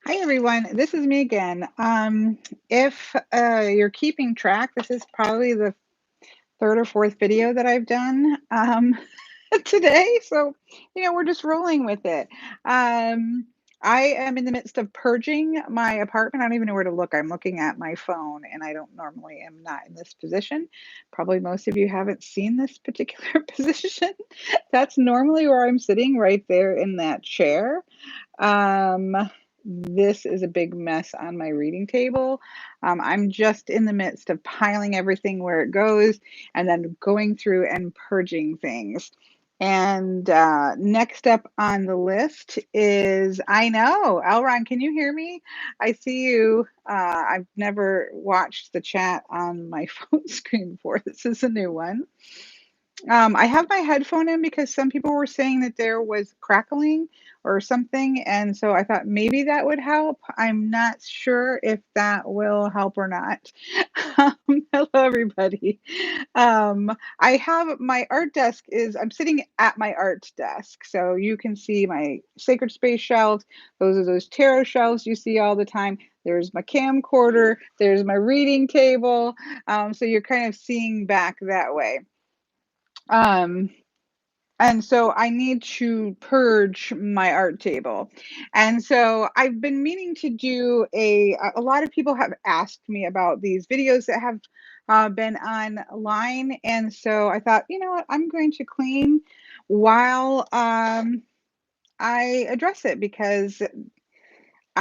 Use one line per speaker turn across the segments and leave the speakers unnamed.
Hi everyone, this is me again. If you're keeping track, this is probably the third or fourth video that I've done today. So, we're just rolling with it. Um, I am in the midst of purging my apartment. I don't even know where to look. I'm looking at my phone and I don't normally am not in this position. Probably most of you haven't seen this particular position. That's normally where I'm sitting, right there in that chair. Um, this is a big mess on my reading table. I'm just in the midst of piling everything where it goes and then going through and purging things. And next up on the list is, I know, Elron, can you hear me? I see you. I've never watched the chat on my phone screen before. This is a new one. I have my headphone in because some people were saying that there was crackling or something, and so I thought maybe that would help. I'm not sure if that will help or not. Hello, everybody. I have my art desk I'm sitting at my art desk, so you can see my sacred space shelves. Those are those tarot shelves you see all the time. There's my camcorder. There's my reading table. So you're kind of seeing back that way. Um, and so I need to purge my art table. And so I've been meaning to do a lot of people have asked me about these videos that have been online. And so I thought, you know what, I'm going to clean while I address it because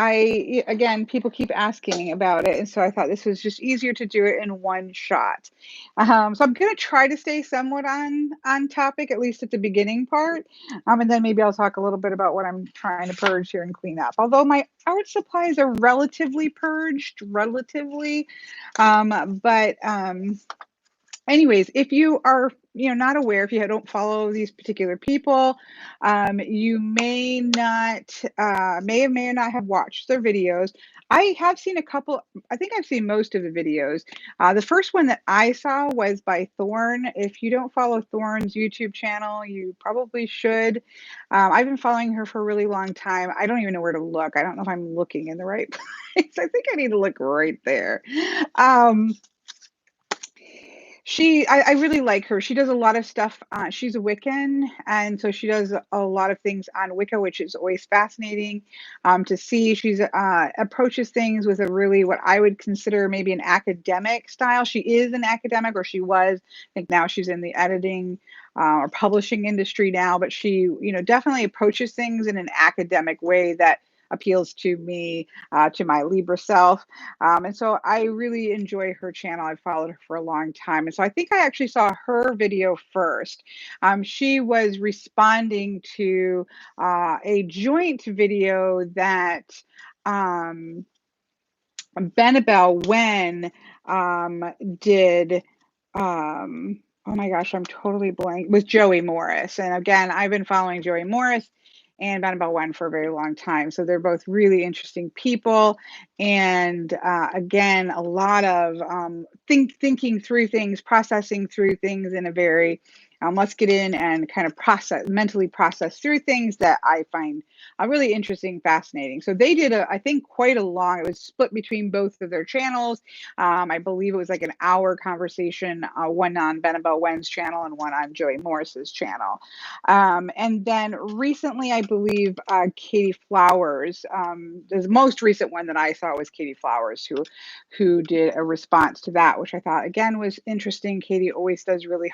again, people keep asking about it, and so I thought this was just easier to do it in one shot. So I'm gonna try to stay somewhat on topic, at least at the beginning part, and then maybe I'll talk a little bit about what I'm trying to purge here and clean up. Although my art supplies are relatively purged, but anyways, if you are not aware, if you don't follow these particular people, you may or not have watched their videos. I have seen a couple. I think I've seen most of the videos. The first one that I saw was by Thorn. If you don't follow Thorn's YouTube channel, you probably should. I've been following her for a really long time. I don't even know where to look. I don't know if I'm looking in the right place. I think I need to look right there. Um, I really like her. She does a lot of stuff. She's a Wiccan, and so she does a lot of things on Wicca, which is always fascinating to see. She's approaches things with a really what I would consider maybe an academic style. She is an academic, or she was. I think now she's in the editing or publishing industry now, but she, definitely approaches things in an academic way that appeals to me, to my Libra self. And so I really enjoy her channel. I've followed her for a long time. And so I think I actually saw her video first. She was responding to a joint video that um, Benebell Wen did. Oh my gosh, I'm totally blank. With Joey Morris. And again, I've been following Joey Morris and Benebell Wen for a very long time. So they're both really interesting people. And again, a lot of thinking through things, processing through things in a very let's get in and kind of mentally process through things that I find really interesting, fascinating. So they did I think quite a long, it was split between both of their channels. I believe it was like an hour conversation, one on Benebell Wen's channel and one on Joey Morris's channel. And then recently, I believe Katie Flowers, the most recent one that I saw was Katie Flowers, who did a response to that, which I thought again was interesting. Katie always does really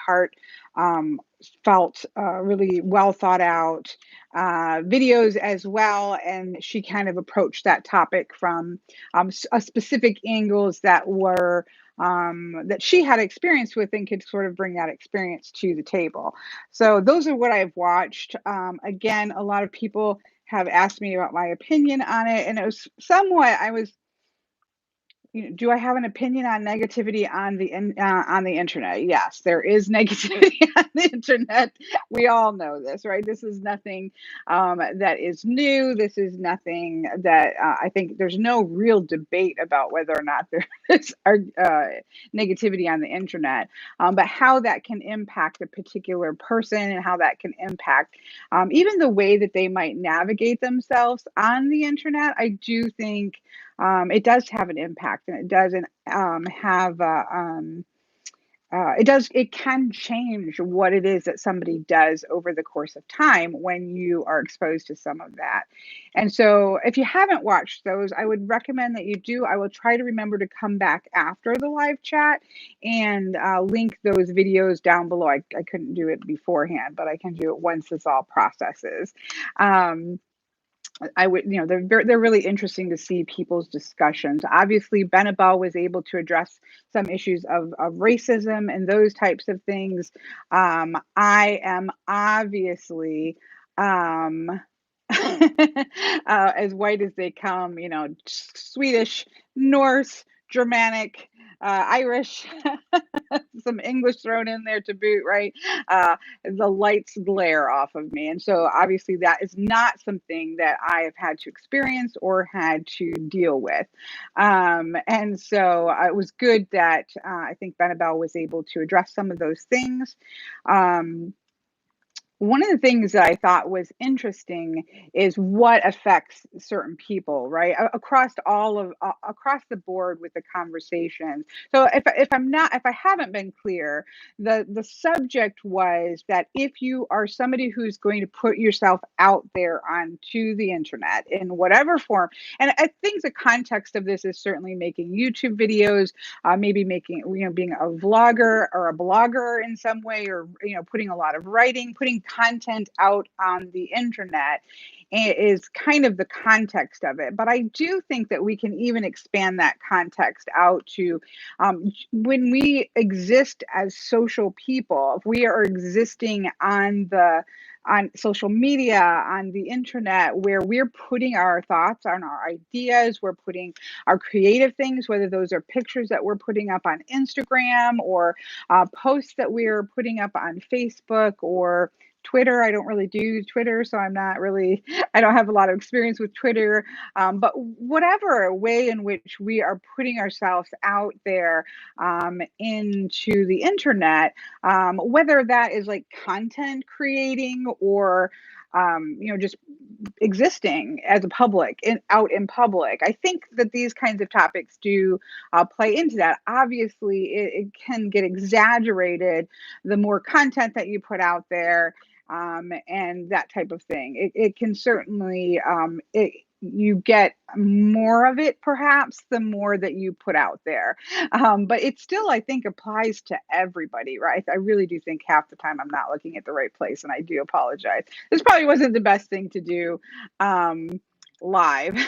felt really well thought out videos as well, and she kind of approached that topic from a specific angles that were that she had experience with and could sort of bring that experience to the table. So those are what I've watched. Again, a lot of people have asked me about my opinion on it, and it was somewhat, I was Do I have an opinion on negativity on the internet? Yes, there is negativity on the internet. We all know this, right? This is nothing that is new. This is nothing that I think there's no real debate about whether or not there is negativity on the internet, but how that can impact a particular person and how that can impact even the way that they might navigate themselves on the internet. I do think it does have an impact, and it doesn't have it can change what it is that somebody does over the course of time when you are exposed to some of that. And so if you haven't watched those, I would recommend that you do. I will try to remember to come back after the live chat and link those videos down below. I couldn't do it beforehand, but I can do it once this all processes. I would, they're really interesting to see people's discussions. Obviously, Benebell was able to address some issues of racism and those types of things. I am obviously um, as white as they come, Swedish, Norse, Germanic, Irish, some English thrown in there to boot, right? The lights glare off of me. And so obviously that is not something that I have had to experience or had to deal with. And so it was good that I think Benebell was able to address some of those things. One of the things that I thought was interesting is what affects certain people, right? Across the board with the conversation. So if I haven't been clear, the subject was that if you are somebody who's going to put yourself out there onto the internet in whatever form, and I think the context of this is certainly making YouTube videos, maybe making, being a vlogger or a blogger in some way, or putting a lot of writing, putting content out on the internet is kind of the context of it. But I do think that we can even expand that context out to when we exist as social people, if we are existing on social media, on the internet, where we're putting our thoughts on our ideas, we're putting our creative things, whether those are pictures that we're putting up on Instagram or posts that we're putting up on Facebook or Twitter. I don't really do Twitter, so I don't have a lot of experience with Twitter. But whatever way in which we are putting ourselves out there into the internet, whether that is like content creating or just existing as a public out in public. I think that these kinds of topics do play into that. Obviously, it can get exaggerated the more content that you put out there, and that type of thing. It can certainly you get more of it perhaps the more that you put out there, but it still, I think, applies to everybody, right? I really do think half the time I'm not looking at the right place, and I do apologize. This probably wasn't the best thing to do live.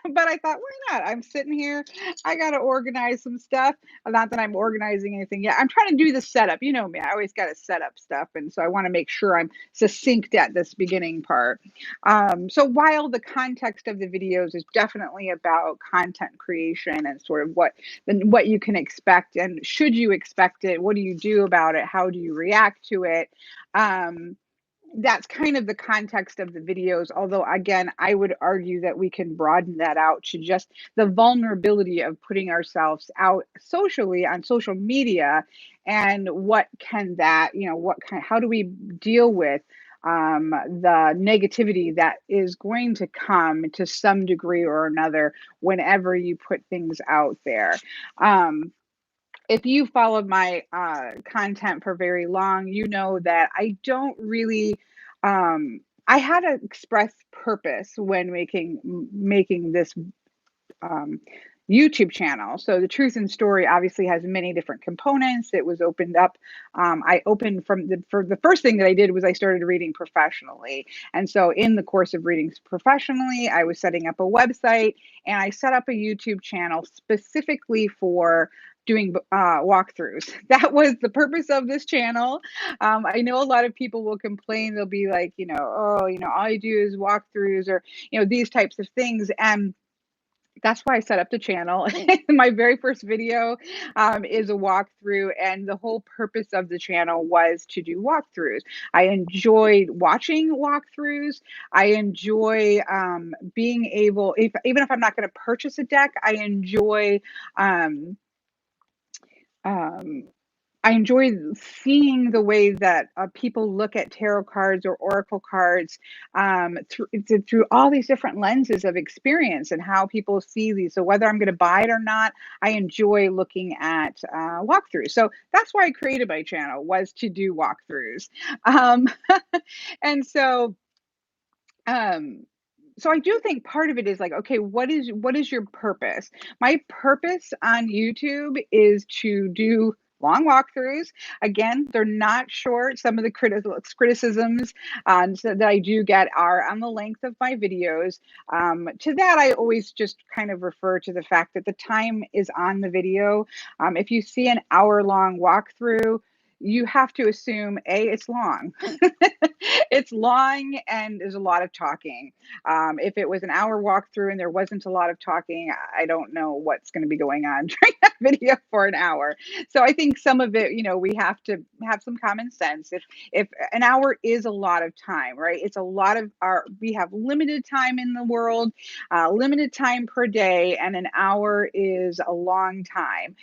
But I thought, why not? I'm sitting here. I got to organize some stuff. Not that I'm organizing anything yet. I'm trying to do the setup. You know me. I always got to set up stuff. And so I want to make sure I'm succinct at this beginning part. So while the context of the videos is definitely about content creation and sort of what you can expect and should you expect it, what do you do about it? How do you react to it? That's kind of the context of the videos. Although, again, I would argue that we can broaden that out to just the vulnerability of putting ourselves out socially on social media, and what can that, how do we deal with the negativity that is going to come to some degree or another whenever you put things out there. If you followed my content for very long, you know that I don't really. I had an express purpose when making this um, YouTube channel. So the Truth and Story obviously has many different components. It was opened up. I opened for the first thing that I did was I started reading professionally. And so in the course of reading professionally, I was setting up a website, and I set up a YouTube channel specifically for doing walkthroughs. That was the purpose of this channel. I know a lot of people will complain. They'll be like, oh, all I do is walkthroughs, or, these types of things. And That's why I set up the channel. My very first video is a walkthrough, and the whole purpose of the channel was to do walkthroughs. I enjoyed watching walkthroughs. I enjoy being able, even if I'm not going to purchase a deck, um, um, I enjoy seeing the way that people look at tarot cards or oracle cards through all these different lenses of experience and how people see these. So whether I'm going to buy it or not, I enjoy looking at walkthroughs. So that's why I created my channel, was to do walkthroughs. Um, and um, so I do think part of it is like, okay, what is your purpose? My purpose on YouTube is to do long walkthroughs. Again, they're not short. Some of the criticisms that I do get are on the length of my videos. To that, I always just kind of refer to the fact that the time is on the video. If you see an hour-long walkthrough, you have to assume it's long. It's long and there's a lot of talking. If it was an hour walkthrough and there wasn't a lot of talking, I don't know what's going to be going on during that video for an hour. So I think some of it, we have to have some common sense. If an hour is a lot of time, right? It's a lot of we have limited time in the world, limited time per day, and an hour is a long time.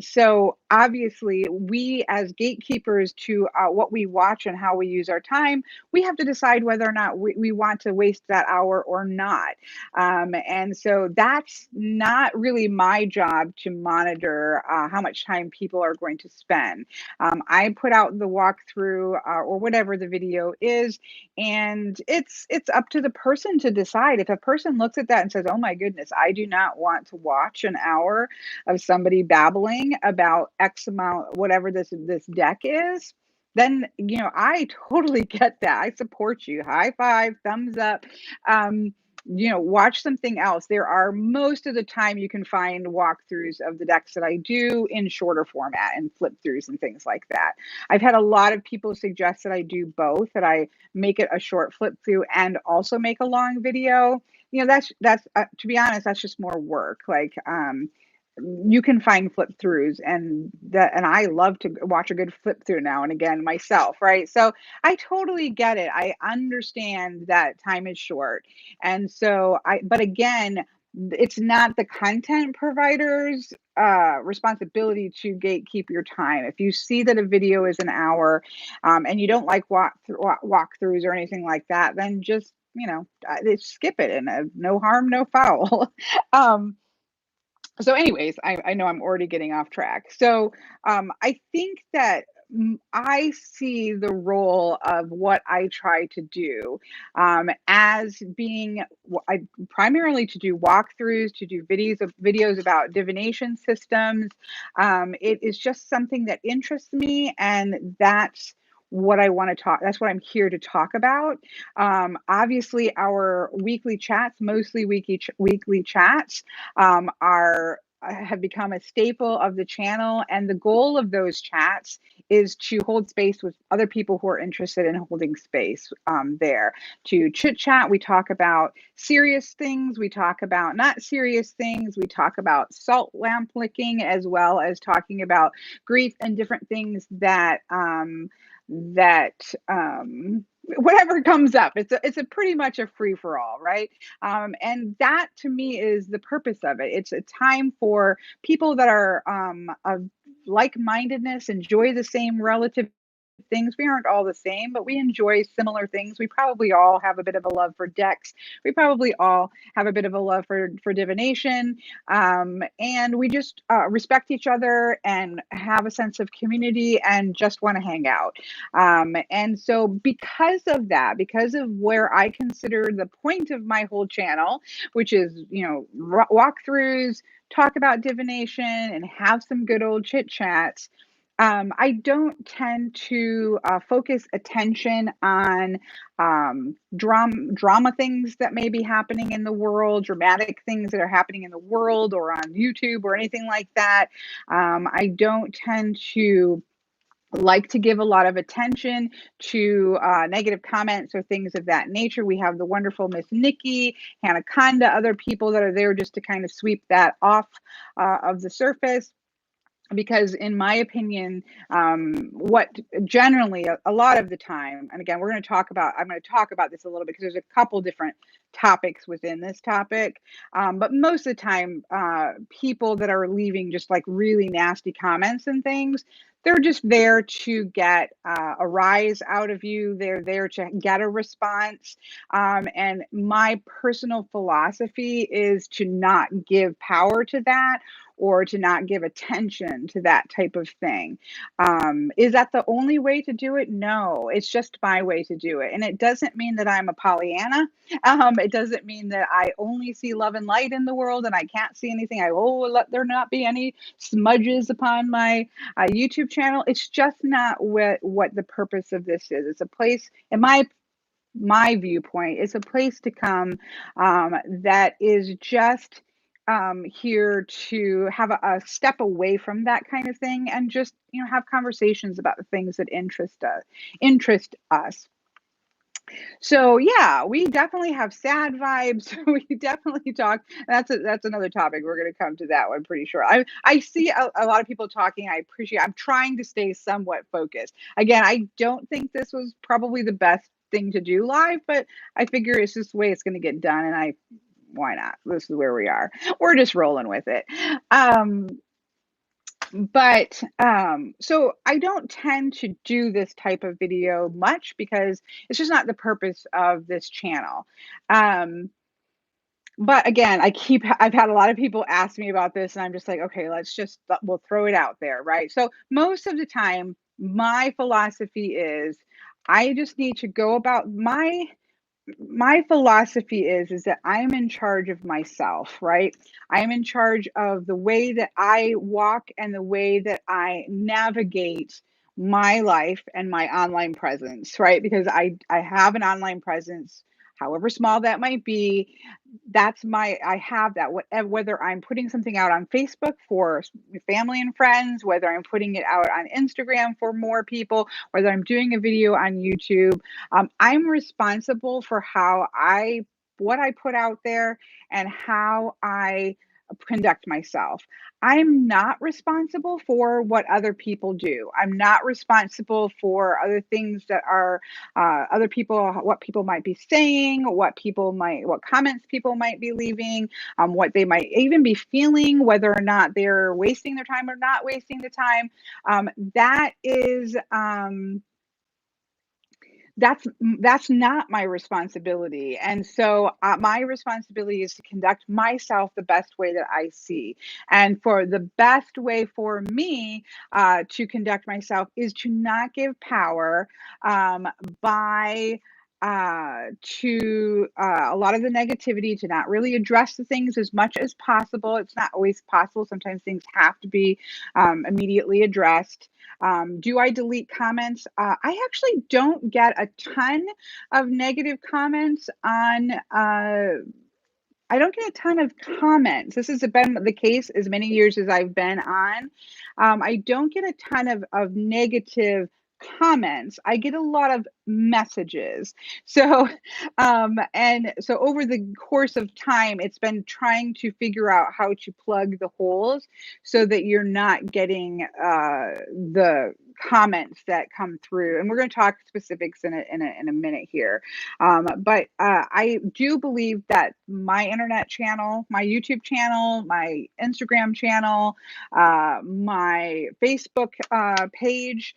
So obviously, we as gatekeepers to what we watch and how we use our time, we have to decide whether or not we want to waste that hour or not. And so that's not really my job to monitor how much time people are going to spend. I put out the walkthrough or whatever the video is, and it's up to the person to decide. If a person looks at that and says, "Oh my goodness, I do not want to watch an hour of somebody babbling about X amount, whatever this deck is," then I totally get that. I support you. High five, thumbs up. Um, watch something else. There are, most of the time you can find walkthroughs of the decks that I do in shorter format and flip throughs and things like that. I've had a lot of people suggest that I do both, that I make it a short flip through and also make a long video. That's to be honest, that's just more work. Like, you can find flip throughs, and I love to watch a good flip through now and again myself, right? So I totally get it. I understand that time is short. And so but again, it's not the content provider's responsibility to gatekeep your time. If you see that a video is an hour, and you don't like walkthroughs or anything like that, then just skip it, and no harm, no foul. um, so anyways, I know I'm already getting off track. So I think that I see the role of what I try to do as being primarily to do walkthroughs, to do videos about divination systems. It is just something that interests me, and that's what I want to talk. That's what I'm here to talk about. Obviously, our weekly chats, mostly weekly chats, are have become a staple of the channel, and the goal of those chats is to hold space with other people who are interested in holding space there, to chit chat. We talk about serious things, we talk about not serious things, we talk about salt lamp licking, as well as talking about grief and different things that whatever comes up. It's a pretty much a free for all, right? And that to me is the purpose of it. It's a time for people that are of like-mindedness, enjoy the same relative things. We aren't all the same, but we enjoy similar things. We probably all have a bit of a love for decks. We probably all have a bit of a love for divination. And we just respect each other and have a sense of community and just want to hang out. And so because of that, because of where I consider the point of my whole channel, which is, walkthroughs, talk about divination, and have some good old chit chats, I don't tend to focus attention on drama things that may be happening in the world, dramatic things that are happening in the world or on YouTube or anything like that. I don't tend to like to give a lot of attention to negative comments or things of that nature. We have the wonderful Miss Nikki, Hanaconda, other people that are there just to kind of sweep that off of the surface. Because in my opinion, what generally a lot of the time, and again, I'm going to talk about this a little bit because there's a couple different topics within this topic. But most of the time, people that are leaving just like really nasty comments and things, they're just there to get a rise out of you. They're there to get a response. And my personal philosophy is to not give power to that or to not give attention to that type of thing. Is that the only way to do it? No, it's just my way to do it. And it doesn't mean that I'm a Pollyanna. It doesn't mean that I only see love and light in the world and I can't see anything. Let there not be any smudges upon my YouTube channel. It's just not what the purpose of this is. It's a place, in my viewpoint, it's a place to come that is just here to have a step away from that kind of thing and just have conversations about the things that interest us. So yeah, we definitely have sad vibes. We definitely talk. That's another topic. We're going to come to that one pretty sure. I see a lot of people talking. I appreciate. I'm trying to stay somewhat focused. Again, I don't think this was probably the best thing to do live, but I figure it's just the way it's going to get done, and why not? This is where we are. We're just rolling with it. So I don't tend to do this type of video much because it's just not the purpose of this channel. But again, I've had a lot of people ask me about this and I'm just like, okay, we'll throw it out there, right? So most of the time, my philosophy is I just need to go about my philosophy is that I'm in charge of myself, right? I'm in charge of the way that I walk and the way that I navigate my life and my online presence, right? Because I have an online presence, however small that might be. I have that. Whether I'm putting something out on Facebook for family and friends, whether I'm putting it out on Instagram for more people, whether I'm doing a video on YouTube, I'm responsible for what I put out there and how I conduct myself. I'm not responsible for what other people do. I'm not responsible for other things that are other people, what people might be saying, what comments people might be leaving, what they might even be feeling, whether or not they're wasting their time or not wasting the time. That is that's not my responsibility. And so my responsibility is to conduct myself the best way that I see. And for the best way for me to conduct myself is to not give power by to a lot of the negativity, to not really address the things as much as possible. It's not always possible. Sometimes things have to be immediately addressed. Do I delete comments? I actually don't get a ton of negative comments on. I don't get a ton of comments. This has been the case as many years as I've been on. I don't get a ton of negative comments. I get a lot of messages. So, and so over the course of time, it's been trying to figure out how to plug the holes so that you're not getting the comments that come through. And we're going to talk specifics in a minute here. But I do believe that my internet channel, my YouTube channel, my Instagram channel, my Facebook page,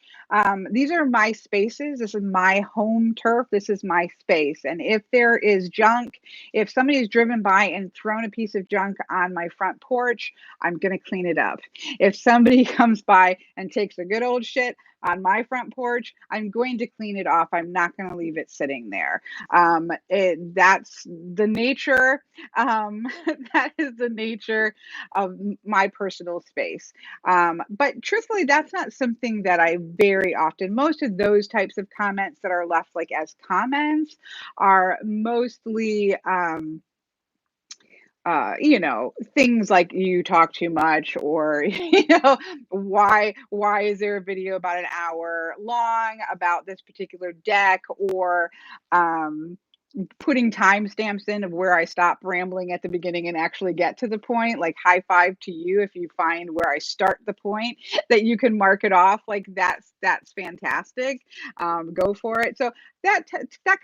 these are my spaces. This is my home turf. This is my space. And if there is junk, if somebody has driven by and thrown a piece of junk on my front porch, I'm going to clean it up. If somebody comes by and takes a good old shit on my front porch, I'm going to clean it off. I'm not going to leave it sitting there. That's the nature. That is the nature of my personal space. But truthfully, that's not something that I very often, most of those types of comments that are left like as comments are mostly, things like you talk too much, or why is there a video about an hour long about this particular deck, or um putting timestamps in of where I stop rambling at the beginning and actually get to the point. Like, high five to you if you find where I start the point that you can mark it off. Like, that's fantastic. Go for it. So that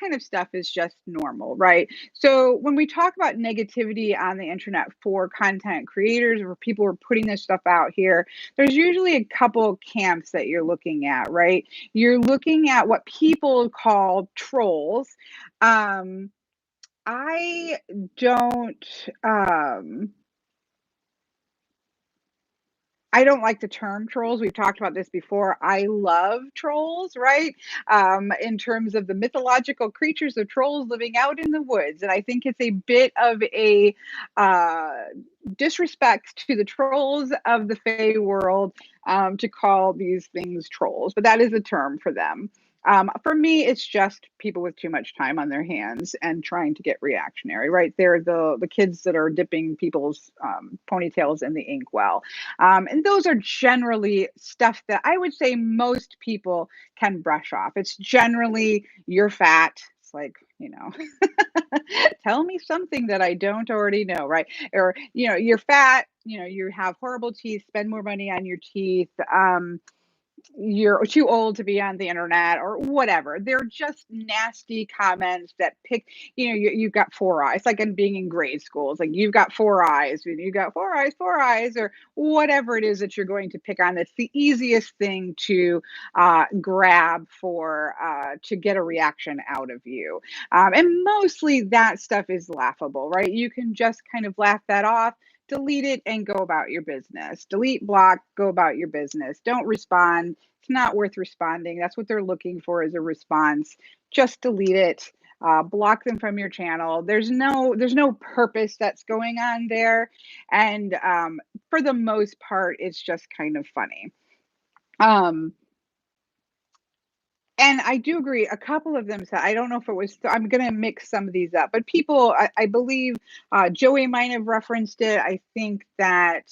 kind of stuff is just normal, right? So when we talk about negativity on the internet for content creators or people who are putting this stuff out here, there's usually a couple camps that you're looking at, right? You're looking at what people call trolls. um, I don't, um, I don't like the term trolls. We've talked about this before. I love trolls, right? In terms of the mythological creatures of trolls living out in the woods. And I think it's a bit of a uh, disrespect to the trolls of the Fey world to call these things trolls, but that is a term for them. For me, it's just people with too much time on their hands and trying to get reactionary, right? They're the kids that are dipping people's ponytails in the inkwell. And those are generally stuff that I would say most people can brush off. It's generally you're fat. It's like, tell me something that I don't already know, right? Or, you're fat, you have horrible teeth, spend more money on your teeth. You're too old to be on the internet or whatever. They're just nasty comments that you've got four eyes. Like in being in grade school. It's like you've got four eyes, and you got four eyes, or whatever it is that you're going to pick on. That's the easiest thing to grab for to get a reaction out of you. And mostly that stuff is laughable, right? You can just kind of laugh that off, delete it, and go about your business. Delete, block, go about your business. Don't respond. It's not worth responding. That's what they're looking for, is a response. Just delete it. Block them from your channel. There's no purpose that's going on there, and for the most part, it's just kind of funny. Um, and I do agree. A couple of them said, I don't know if it was, I'm going to mix some of these up, but people, I believe Joey might have referenced it. I think that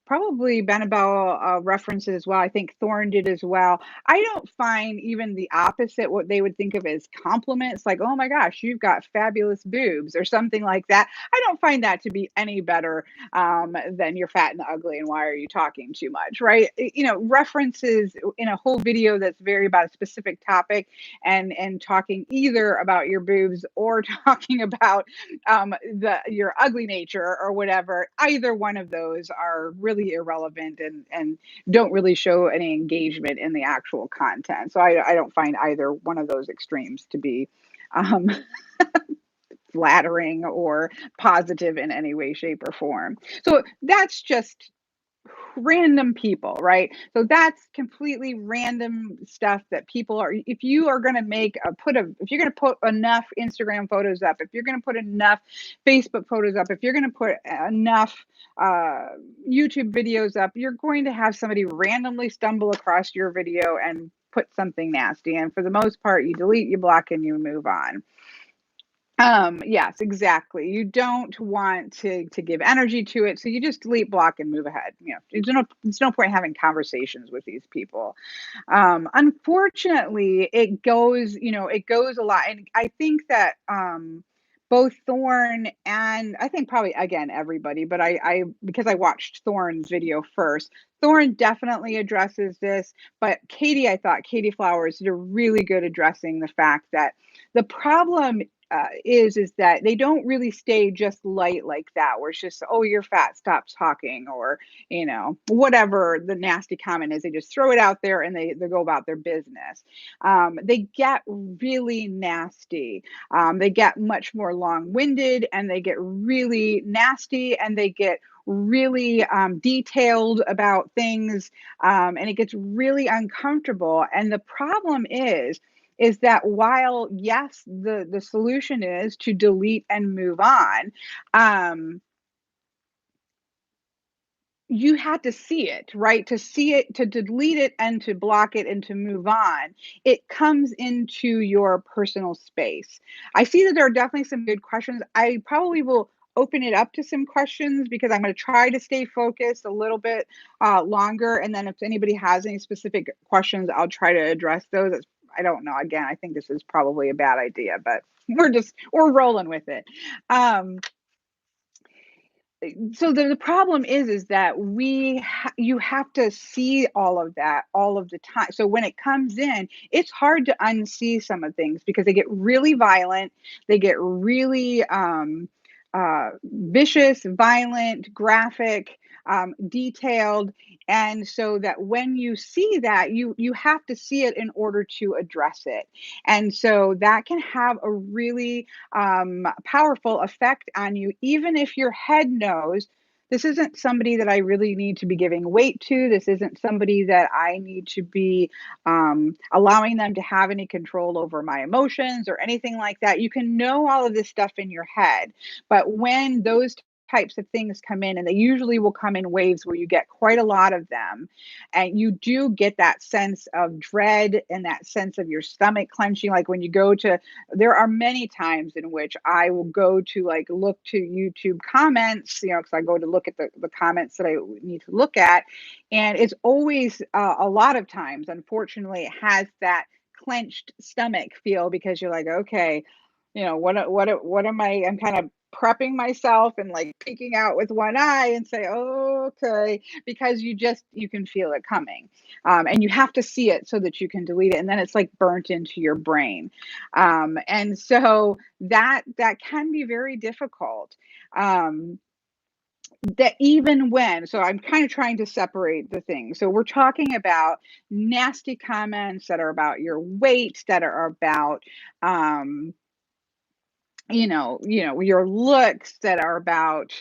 probably Benebell referenced it as well. I think Thorn did as well. I don't find even the opposite, what they would think of as compliments, like, oh my gosh, you've got fabulous boobs or something like that. I don't find that to be any better than you're fat and ugly and why are you talking too much, right? References in a whole video that's very about a specific topic, and talking either about your boobs or talking about your ugly nature or whatever. Either one of those are really irrelevant, and don't really show any engagement in the actual content. So I don't find either one of those extremes to be um, flattering or positive in any way, shape, or form. So that's just random people, right? So that's completely random stuff that people are. If you are going to if you're going to put enough Instagram photos up, if you're going to put enough Facebook photos up, if you're going to put enough uh, YouTube videos up, you're going to have somebody randomly stumble across your video and put something nasty. And for the most part, you delete, you block, and you move on. Yes, exactly. You don't want to give energy to it, so you just delete, block, and move ahead. There's no point having conversations with these people. Unfortunately, it goes a lot, and I think that both Thorn and I think probably again everybody, but I because I watched Thorn's video first. Thorn definitely addresses this, but I thought Katie Flowers did a really good addressing the fact that the problem is that they don't really stay just light like that, where it's just, oh, you're fat, stop talking, or whatever the nasty comment is. They just throw it out there and they go about their business. They get really nasty. They get much more long-winded, and they get really nasty, and they get really detailed about things, and it gets really uncomfortable. And the problem is that while yes, the solution is to delete and move on, um, you had to see it, right? To see it, to delete it, and to block it, and to move on. It comes into your personal space. I see that there are definitely some good questions. I probably will open it up to some questions because I'm going to try to stay focused a little bit longer. And then if anybody has any specific questions, I'll try to address those. I don't know. Again, I think this is probably a bad idea, but we're rolling with it. Um, so the problem is that you have to see all of that all of the time. So when it comes in, it's hard to unsee some of things because they get really violent, they get really vicious, violent, graphic, detailed, and so that when you see that, you have to see it in order to address it, and so that can have a really powerful effect on you, even if your head knows this isn't somebody that I really need to be giving weight to. This isn't somebody that I need to be allowing them to have any control over my emotions or anything like that. You can know all of this stuff in your head, but when those types of things come in, and they usually will come in waves where you get quite a lot of them, and you do get that sense of dread and that sense of your stomach clenching, like when you go to, there are many times in which I will go to like look to YouTube comments, because I go to look at the comments that I need to look at. And it's always a lot of times, unfortunately, it has that clenched stomach feel because you're like, okay, what am I'm kind of prepping myself and like peeking out with one eye and say, oh, okay, because you can feel it coming. And you have to see it so that you can delete it. And then it's like burnt into your brain. And so that can be very difficult. That even when, so I'm kind of trying to separate the things. So we're talking about nasty comments that are about your weight, that are about, your looks, that are about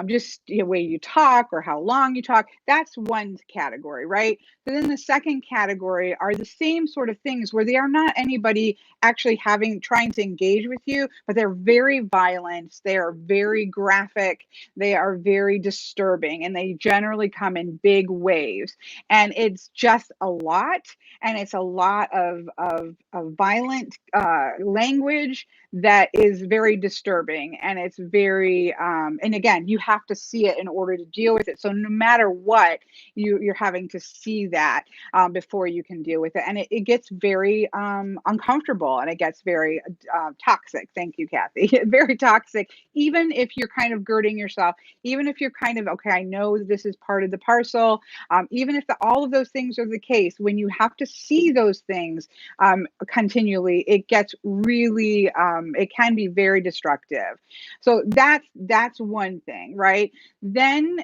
just the way you talk or how long you talk. That's one category, right? But then the second category are the same sort of things where they are not anybody actually trying to engage with you, but they're very violent, they are very graphic, they are very disturbing, and they generally come in big waves. And it's just a lot, and it's a lot of violent language that is very disturbing, and it's very and again, you have to see it in order to deal with it. So no matter what, you're having to see that before you can deal with it, and it gets very uncomfortable, and it gets very toxic. Thank you, Kathy. Very toxic, even if you're kind of girding yourself, even if you're kind of, okay, I know this is part of the parcel, even if all of those things are the case, when you have to see those things continually, it gets really it can be very destructive. So that's one thing, right? Then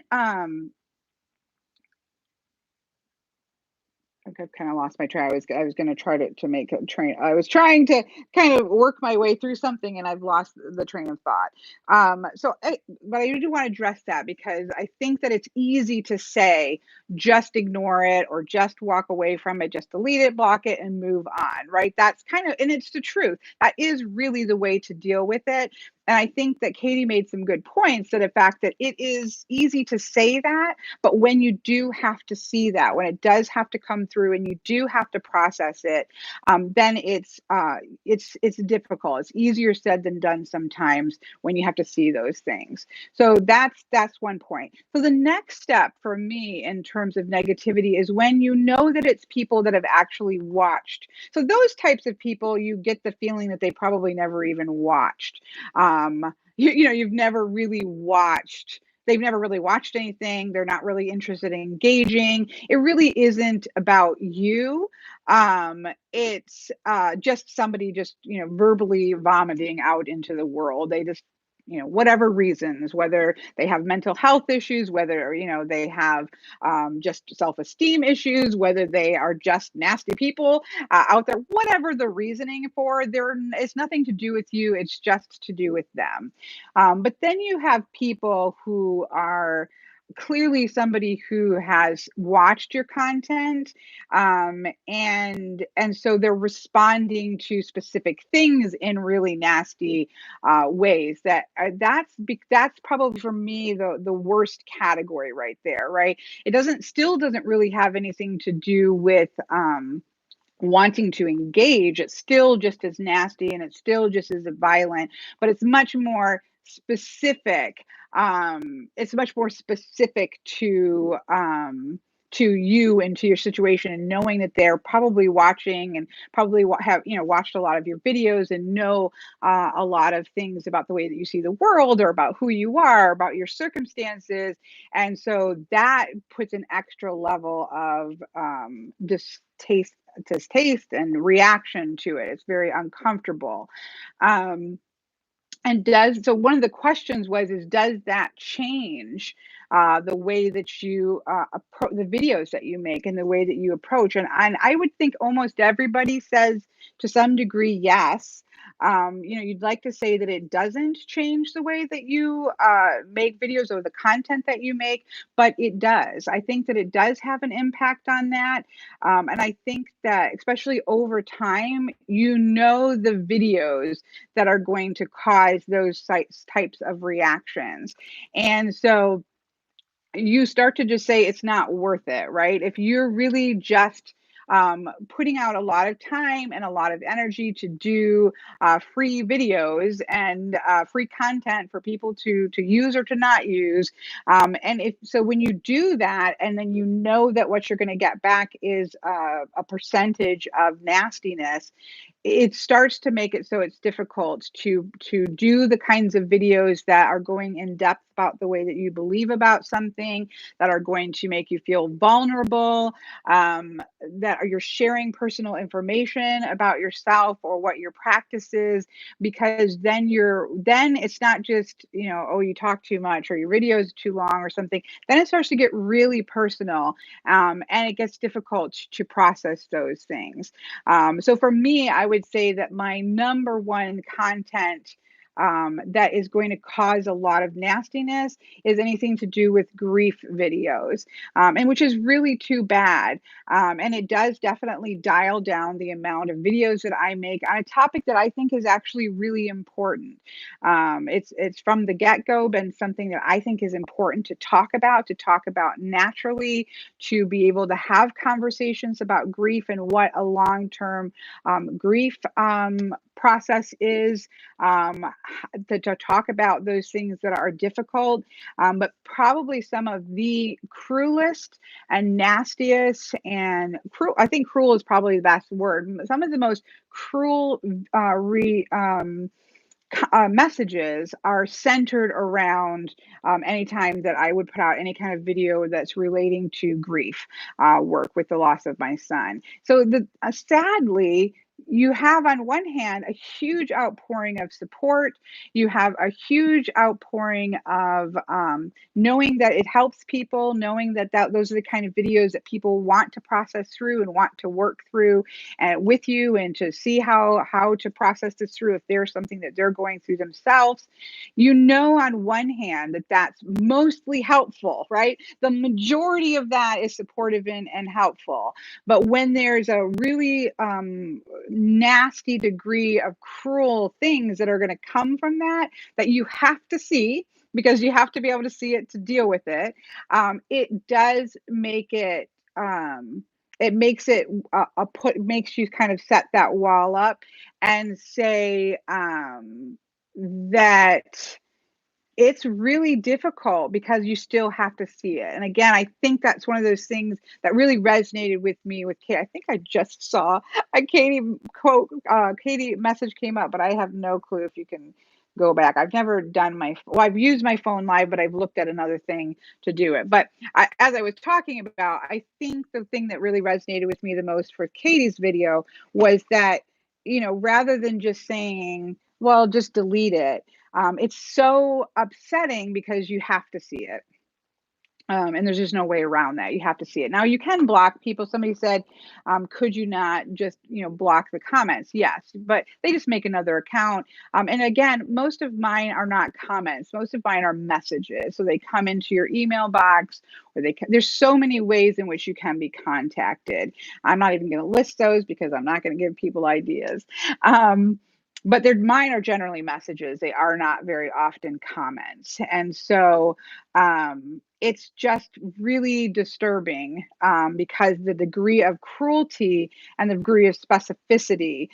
I've kind of lost my train. I was going to try to make a train. I was trying to kind of work my way through something, and I've lost the train of thought. But I do want to address that because I think that it's easy to say just ignore it or just walk away from it, just delete it, block it, and move on. Right? That's kind of, and it's the truth. That is really the way to deal with it. And I think that Katie made some good points, that the fact that it is easy to say that, but when you do have to see that, when it does have to come through and you do have to process it, then it's difficult. It's easier said than done sometimes when you have to see those things. So that's one point. So the next step for me in terms of negativity is when you know that it's people that have actually watched. So those types of people, you get the feeling that they probably never even watched. You've never really watched. They've never really watched anything. They're not really interested in engaging. It really isn't about you. It's just somebody just, verbally vomiting out into the world. They just, whatever reasons, whether they have mental health issues, whether, they have just self-esteem issues, whether they are just nasty people out there, whatever the reasoning for, it's nothing to do with you. It's just to do with them. But then you have people who are clearly somebody who has watched your content, and so they're responding to specific things in really nasty ways. That's probably for me the worst category right there, right? It doesn't really have anything to do with wanting to engage. It's still just as nasty and it's still just as violent, but it's much more specific. It's much more specific to you and to your situation, and knowing that they're probably watching and probably have watched a lot of your videos and know a lot of things about the way that you see the world, or about who you are, about your circumstances. And so that puts an extra level of distaste and reaction to it. It's very uncomfortable. Um, and does so one of the questions was, is does that change the way that you approach the videos that you make and the way that you approach? And I would think almost everybody says to some degree yes. You'd like to say that it doesn't change the way that you make videos or the content that you make, but it does. I think that it does have an impact on that. And I think that especially over time, the videos that are going to cause those types of reactions. And so you start to just say it's not worth it, right? If you're really just putting out a lot of time and a lot of energy to do free videos and free content for people to use or to not use, and if so, when you do that, and then you know that what you're going to get back is a percentage of nastiness, it starts to make it so it's difficult to do the kinds of videos that are going in depth about the way that you believe about something, that are going to make you feel vulnerable, you're sharing personal information about yourself or what your practice is, because then it's not just, oh, you talk too much or your video is too long or something. Then it starts to get really personal, and it gets difficult to process those things. So for me, I would say that my number one content that is going to cause a lot of nastiness is anything to do with grief videos, and which is really too bad. And it does definitely dial down the amount of videos that I make on a topic that I think is actually really important. It's from the get-go been something that I think is important to talk about naturally, to be able to have conversations about grief and what a long-term grief process is, to talk about those things that are difficult. But probably some of the cruelest and nastiest and cruel, I think cruel is probably the best word. Some of the most cruel messages are centered around any time that I would put out any kind of video that's relating to grief, work with the loss of my son. So sadly, you have on one hand a huge outpouring of support. You have a huge outpouring of knowing that it helps people, knowing that those are the kind of videos that people want to process through and want to work through with you, and to see how to process this through if there's something that they're going through themselves. On one hand, that's mostly helpful, right? The majority of that is supportive and helpful. But when there's a really nasty degree of cruel things that are going to come from that you have to see, because you have to be able to see it to deal with it, it does make it it makes it makes you kind of set that wall up and say that it's really difficult because you still have to see it. And again, I think that's one of those things that really resonated with me with Kate. I think I just saw a Katie quote, Katie message came up, but I have no clue if you can go back. I've never done I've used my phone live, but I've looked at another thing to do it. But as I was talking about, I think the thing that really resonated with me the most for Katie's video was that, rather than just saying, well, just delete it, it's so upsetting because you have to see it. And there's just no way around that. You have to see it. Now, you can block people. Somebody said, could you not just, block the comments? Yes, but they just make another account. And again, most of mine are not comments. Most of mine are messages. So they come into your email box, or there's so many ways in which you can be contacted. I'm not even going to list those because I'm not going to give people ideas. but mine are generally messages. They are not very often comments. And so it's just really disturbing because the degree of cruelty and the degree of specificity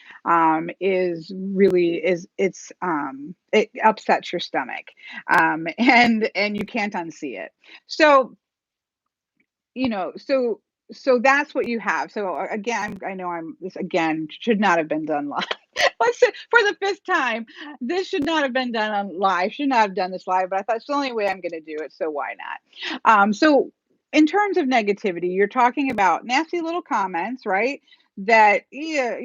is really it upsets your stomach, and you can't unsee it. So so that's what you have. So again, I know this again should not have been done live. Let's say for the fifth time, this should not have been done on live. Should not have done this live, but I thought it's the only way I'm going to do it. So why not? So in terms of negativity, you're talking about nasty little comments, right? That yeah,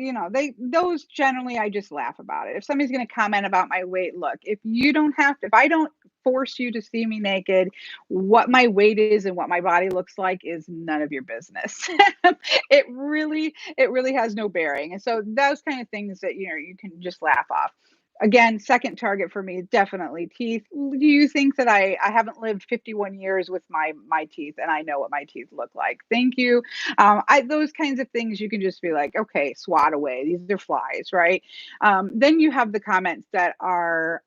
those generally I just laugh about it. If somebody's going to comment about my weight, look, if I don't force you to see me naked, what my weight is and what my body looks like is none of your business. It really has no bearing. And so those kind of things that you can just laugh off. Again, second target for me, definitely teeth. Do you think that I haven't lived 51 years with my teeth and I know what my teeth look like? Thank you. Those kinds of things you can just be like, okay, swat away. These are flies, right? Then you have the comments that are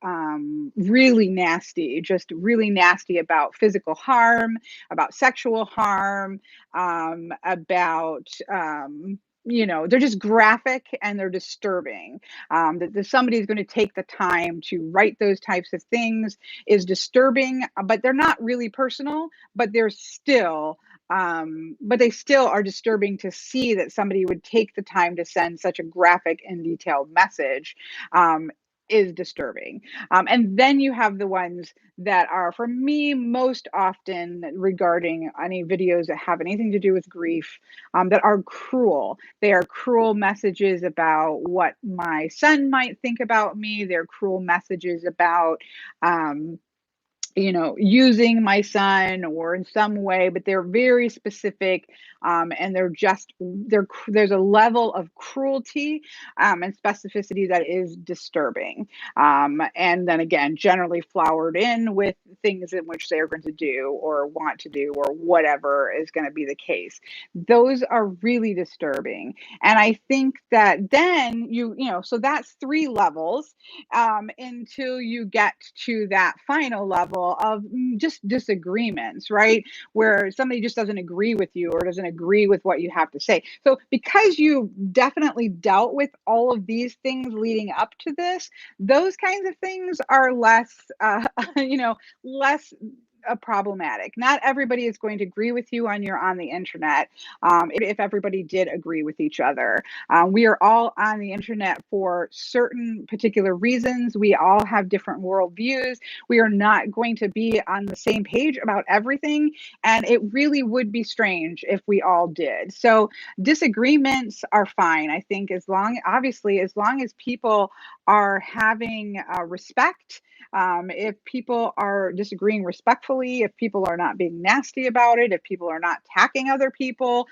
really nasty, just really nasty about physical harm, about sexual harm, about they're just graphic and they're disturbing. That somebody's going to take the time to write those types of things is disturbing, but they're not really personal, but but they still are disturbing to see that somebody would take the time to send such a graphic and detailed message. Is disturbing. And then you have the ones that are, for me, most often regarding any videos that have anything to do with grief, that are cruel. They are cruel messages about what my son might think about me. They're cruel messages about, using my son or in some way, but they're very specific, and there's a level of cruelty and specificity that is disturbing. And then again, generally flowered in with things in which they're going to do or want to do or whatever is going to be the case. Those are really disturbing. And I think that then so that's three levels until you get to that final level of just disagreements, right? Where somebody just doesn't agree with you or doesn't agree with what you have to say. So, because you definitely dealt with all of these things leading up to this, those kinds of things are less, less problematic. Not everybody is going to agree with you on the internet. If everybody did agree with each other, we are all on the internet for certain particular reasons. We all have different worldviews. We are not going to be on the same page about everything, and it really would be strange if we all did. So disagreements are fine. I think obviously, as long as people are having respect. If people are disagreeing respectfully, if people are not being nasty about it, if people are not attacking other people,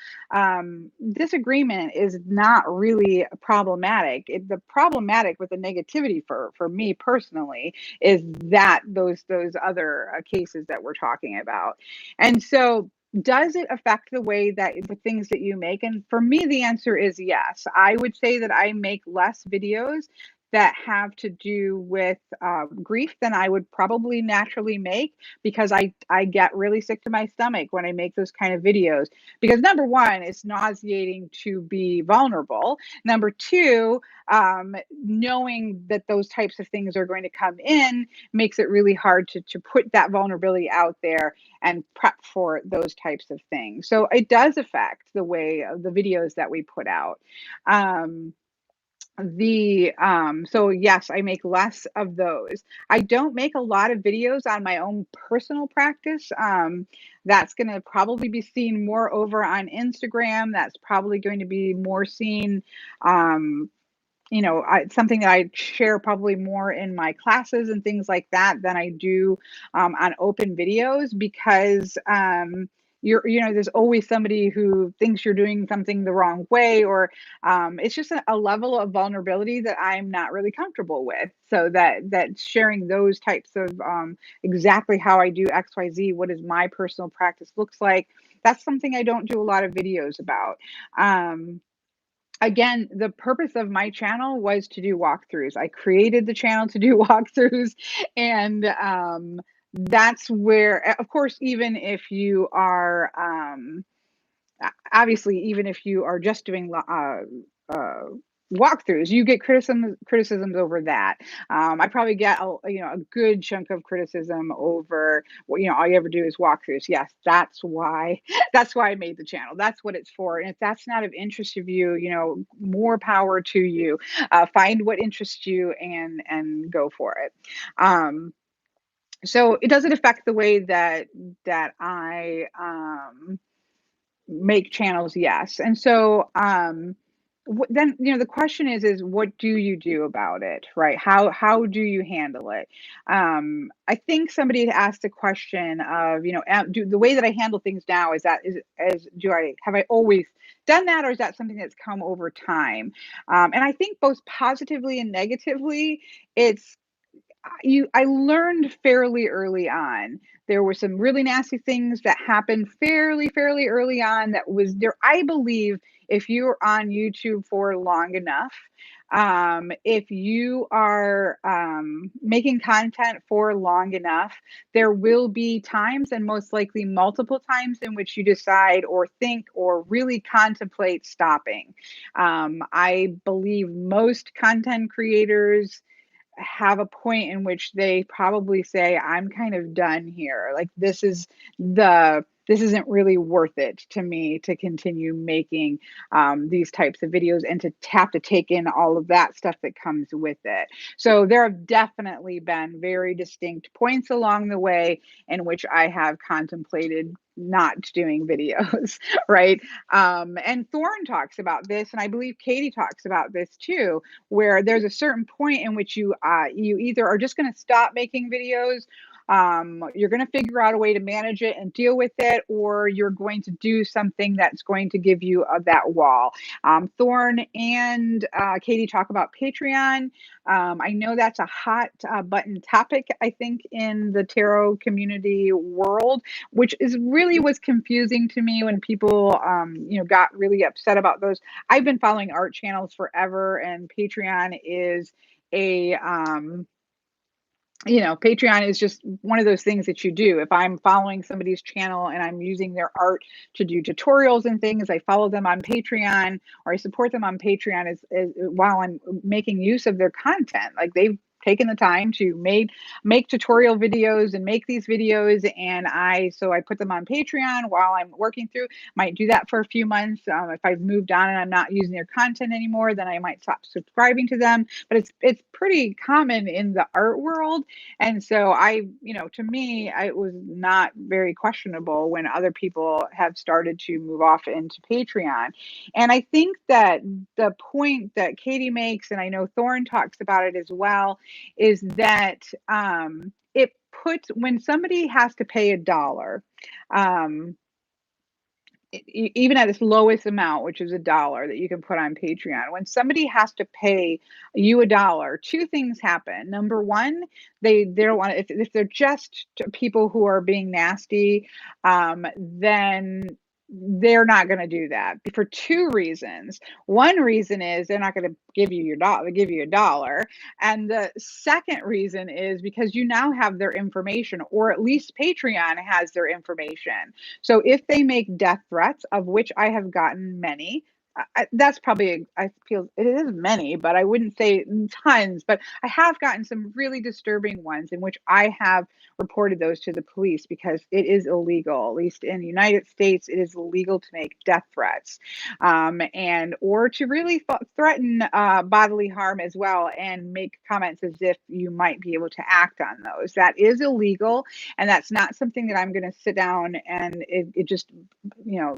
disagreement is not really problematic. The problematic with the negativity for me personally is that those other cases that we're talking about. And so does it affect the way that the things that you make? And for me, the answer is yes. I would say that I make less videos that have to do with grief than I would probably naturally make, because I get really sick to my stomach when I make those kind of videos. Because number one, it's nauseating to be vulnerable. Number two, knowing that those types of things are going to come in makes it really hard to put that vulnerability out there and prep for those types of things. So it does affect the way of the videos that we put out. So yes, I make less of those. I don't make a lot of videos on my own personal practice. That's going to probably be seen more over on Instagram. That's probably going to be more seen, something that I share probably more in my classes and things like that than I do on open videos, because there's always somebody who thinks you're doing something the wrong way, or it's just a level of vulnerability that I'm not really comfortable with. So that sharing those types of exactly how I do XYZ, what does my personal practice looks like, that's something I don't do a lot of videos about. again, the purpose of my channel was to do walkthroughs. I created the channel to do walkthroughs, and that's where, of course, even if you are obviously, even if you are just doing uh, walkthroughs, you get criticisms over that. I probably get a good chunk of criticism over all you ever do is walkthroughs. Yes, that's why that's why I made the channel. That's what it's for. And if that's not of interest of you, more power to you. Find what interests you and go for it. Um, so it doesn't affect the way that I make channels, yes. And so, then, the question is what do you do about it, right? How do you handle it? I think somebody had asked a question of, do the way that I handle things now is do I have I always done that, or is that something that's come over time? And I think both positively and negatively, it's I learned fairly early on. There were some really nasty things that happened fairly early on that was there. I believe if you're on YouTube for long enough, if you are making content for long enough, there will be times, and most likely multiple times, in which you decide or think or really contemplate stopping. I believe most content creators have a point in which they probably say, I'm kind of done here. Like this isn't really worth it to me to continue making these types of videos and to have to take in all of that stuff that comes with it. So there have definitely been very distinct points along the way in which I have contemplated not doing videos, right? And Thorn talks about this, and I believe Katie talks about this too, where there's a certain point in which you either are just going to stop making videos, you're going to figure out a way to manage it and deal with it, or you're going to do something that's going to give you that wall. Thorn and Katie talk about Patreon. I know that's a hot button topic, I think, in the tarot community world, which is really was confusing to me when people got really upset about those. I've been following art channels forever, and Patreon is a Patreon is just one of those things that you do. If I'm following somebody's channel and I'm using their art to do tutorials and things, I follow them on Patreon, or I support them on Patreon as while I'm making use of their content. Like they've taken the time to make tutorial videos and make these videos, and I put them on Patreon while I'm working through. Might do that for a few months. If I've moved on and I'm not using their content anymore, then I might stop subscribing to them. But it's pretty common in the art world, and so to me, it was not very questionable when other people have started to move off into Patreon. And I think that the point that Katie makes, and I know Thorn talks about it as well, is that it puts when somebody has to pay $1, um, even at its lowest amount, which is $1 that you can put on Patreon, when somebody has to pay you $1, two things happen. Number one, they don't want to, if they're just people who are being nasty, then they're not going to do that for two reasons. One reason is they're not going to give you your dollar, give you $1. And the second reason is because you now have their information, or at least Patreon has their information. So if they make death threats, of which I have gotten many, that's probably, I feel it is many, but I wouldn't say tons, but I have gotten some really disturbing ones in which I have reported those to the police because it is illegal. At least in the United States, it is illegal to make death threats, and or to really threaten bodily harm as well, and make comments as if you might be able to act on those. That is illegal, and that's not something that I'm going to sit down and it just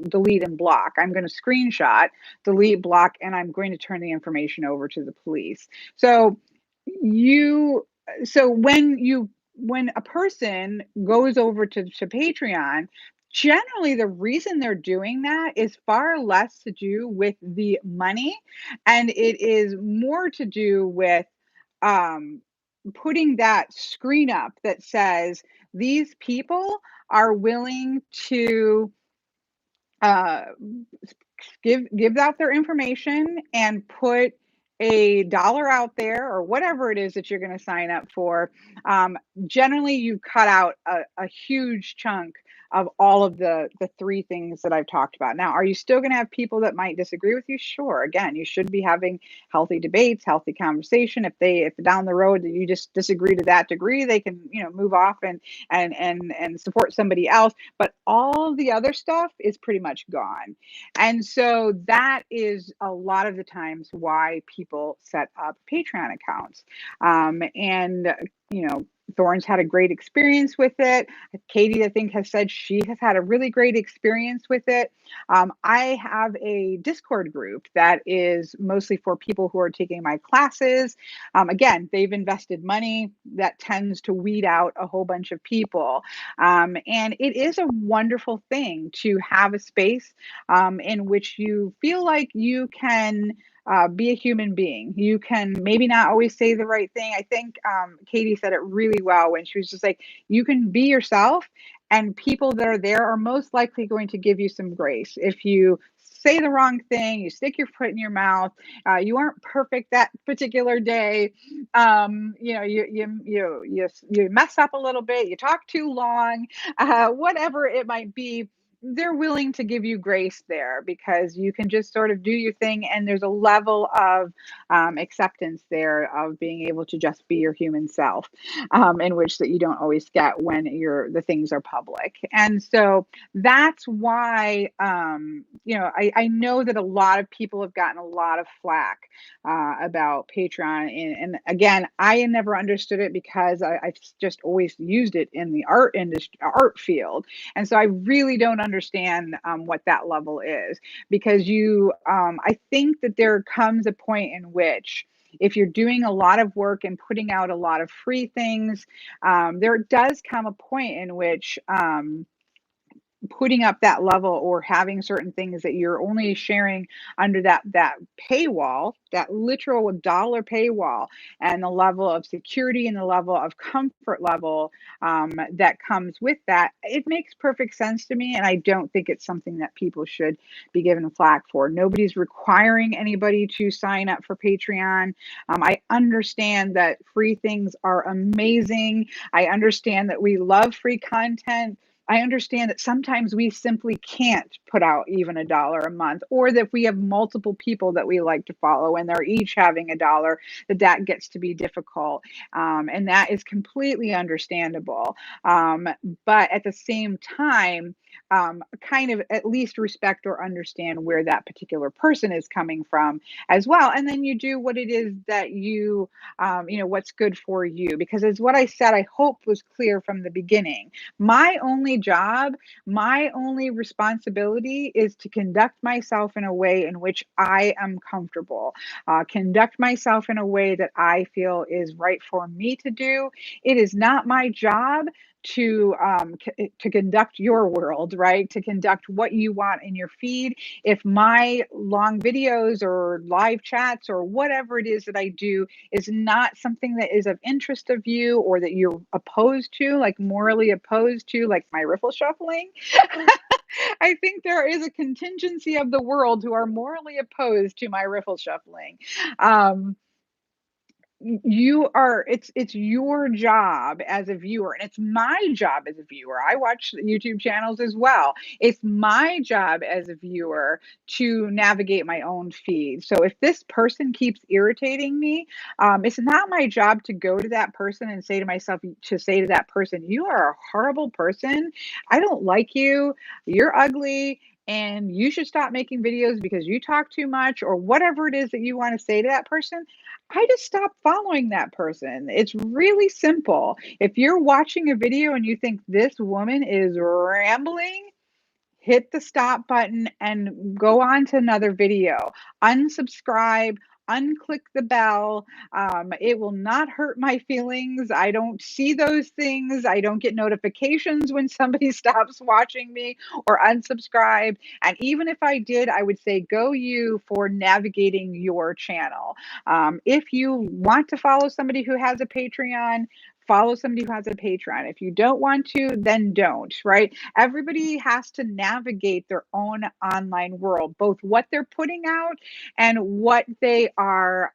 delete and block. I'm going to screenshot, delete, block, and I'm going to turn the information over to the police. So you so when a person goes over to Patreon, generally the reason they're doing that is far less to do with the money, and it is more to do with um putting that screen up that says these people are willing to uh gives out their information and put a dollar out there or whatever it is that you're going to sign up for. Um, Generally, you cut out a huge chunk of all of the three things that I've talked about. Now, are you still going to have people that might disagree with you? Sure. Again, you should be having healthy debates, healthy conversation. If down the road that you just disagree to that degree, they can, move off and support somebody else. But all the other stuff is pretty much gone. And so that is a lot of the times why people set up Patreon accounts. And, you know, Thorn's had a great experience with it. Katie, I think, has said she has had a really great experience with it. I have a Discord group that is mostly for people who are taking my classes. Again, they've invested money that tends to weed out a whole bunch of people. And it is a wonderful thing to have a space in which you feel like you can be a human being. You can maybe not always say the right thing. I think Katie said it really well when she was just like, you can be yourself, and people that are there are most likely going to give you some grace. If you say the wrong thing, you stick your foot in your mouth, you aren't perfect that particular day, you mess up a little bit, you talk too long, whatever it might be, they're willing to give you grace there because you can just sort of do your thing, and there's a level of acceptance there of being able to just be your human self, in which that you don't always get when the things are public. And so that's why I know that a lot of people have gotten a lot of flack about Patreon, and again, I never understood it because I've just always used it in the art industry, art field, and so I really don't understand what that level is, because I think that there comes a point in which if you're doing a lot of work and putting out a lot of free things, there does come a point in which putting up that level or having certain things that you're only sharing under that paywall, that literal dollar paywall, and the level of security and the level of comfort level that comes with that, it makes perfect sense to me, and I don't think it's something that people should be given flack for. Nobody's requiring anybody to sign up for Patreon. I understand that free things are amazing. I understand that we love free content. I understand that sometimes we simply can't put out even $1 a month, or that if we have multiple people that we like to follow and they're each having $1, that gets to be difficult. And that is completely understandable. But at the same time, kind of at least respect or understand where that particular person is coming from as well. And then you do what it is that what's good for you. Because as what I said, I hope was clear from the beginning. My only job, my only responsibility is to conduct myself in a way in which I am comfortable, conduct myself in a way that I feel is right for me to do. It is not my job to conduct your world, right? To conduct what you want in your feed. If my long videos or live chats or whatever it is that I do is not something that is of interest of you, or that you're opposed to, like morally opposed to, like my riffle shuffling, I think there is a contingency of the world who are morally opposed to my riffle shuffling. Um, it's your job as a viewer, and it's my job as a viewer. I watch YouTube channels as well. It's my job as a viewer to navigate my own feed. So if this person keeps irritating me, it's not my job to go to that person and say to that person, you are a horrible person, I don't like you, you're ugly, and you should stop making videos because you talk too much, or whatever it is that you want to say to that person. I just stopped following that person. It's really simple. If you're watching a video and you think this woman is rambling, hit the stop button and go on to another video. Unsubscribe, unclick the bell. It will not hurt my feelings. I don't see those things. I don't get notifications when somebody stops watching me or unsubscribe. And even if I did, I would say go you for navigating your channel. If you want to follow somebody who has a Patreon, follow somebody who has a Patreon. If you don't want to, then don't, right? Everybody has to navigate their own online world, both what they're putting out and what they are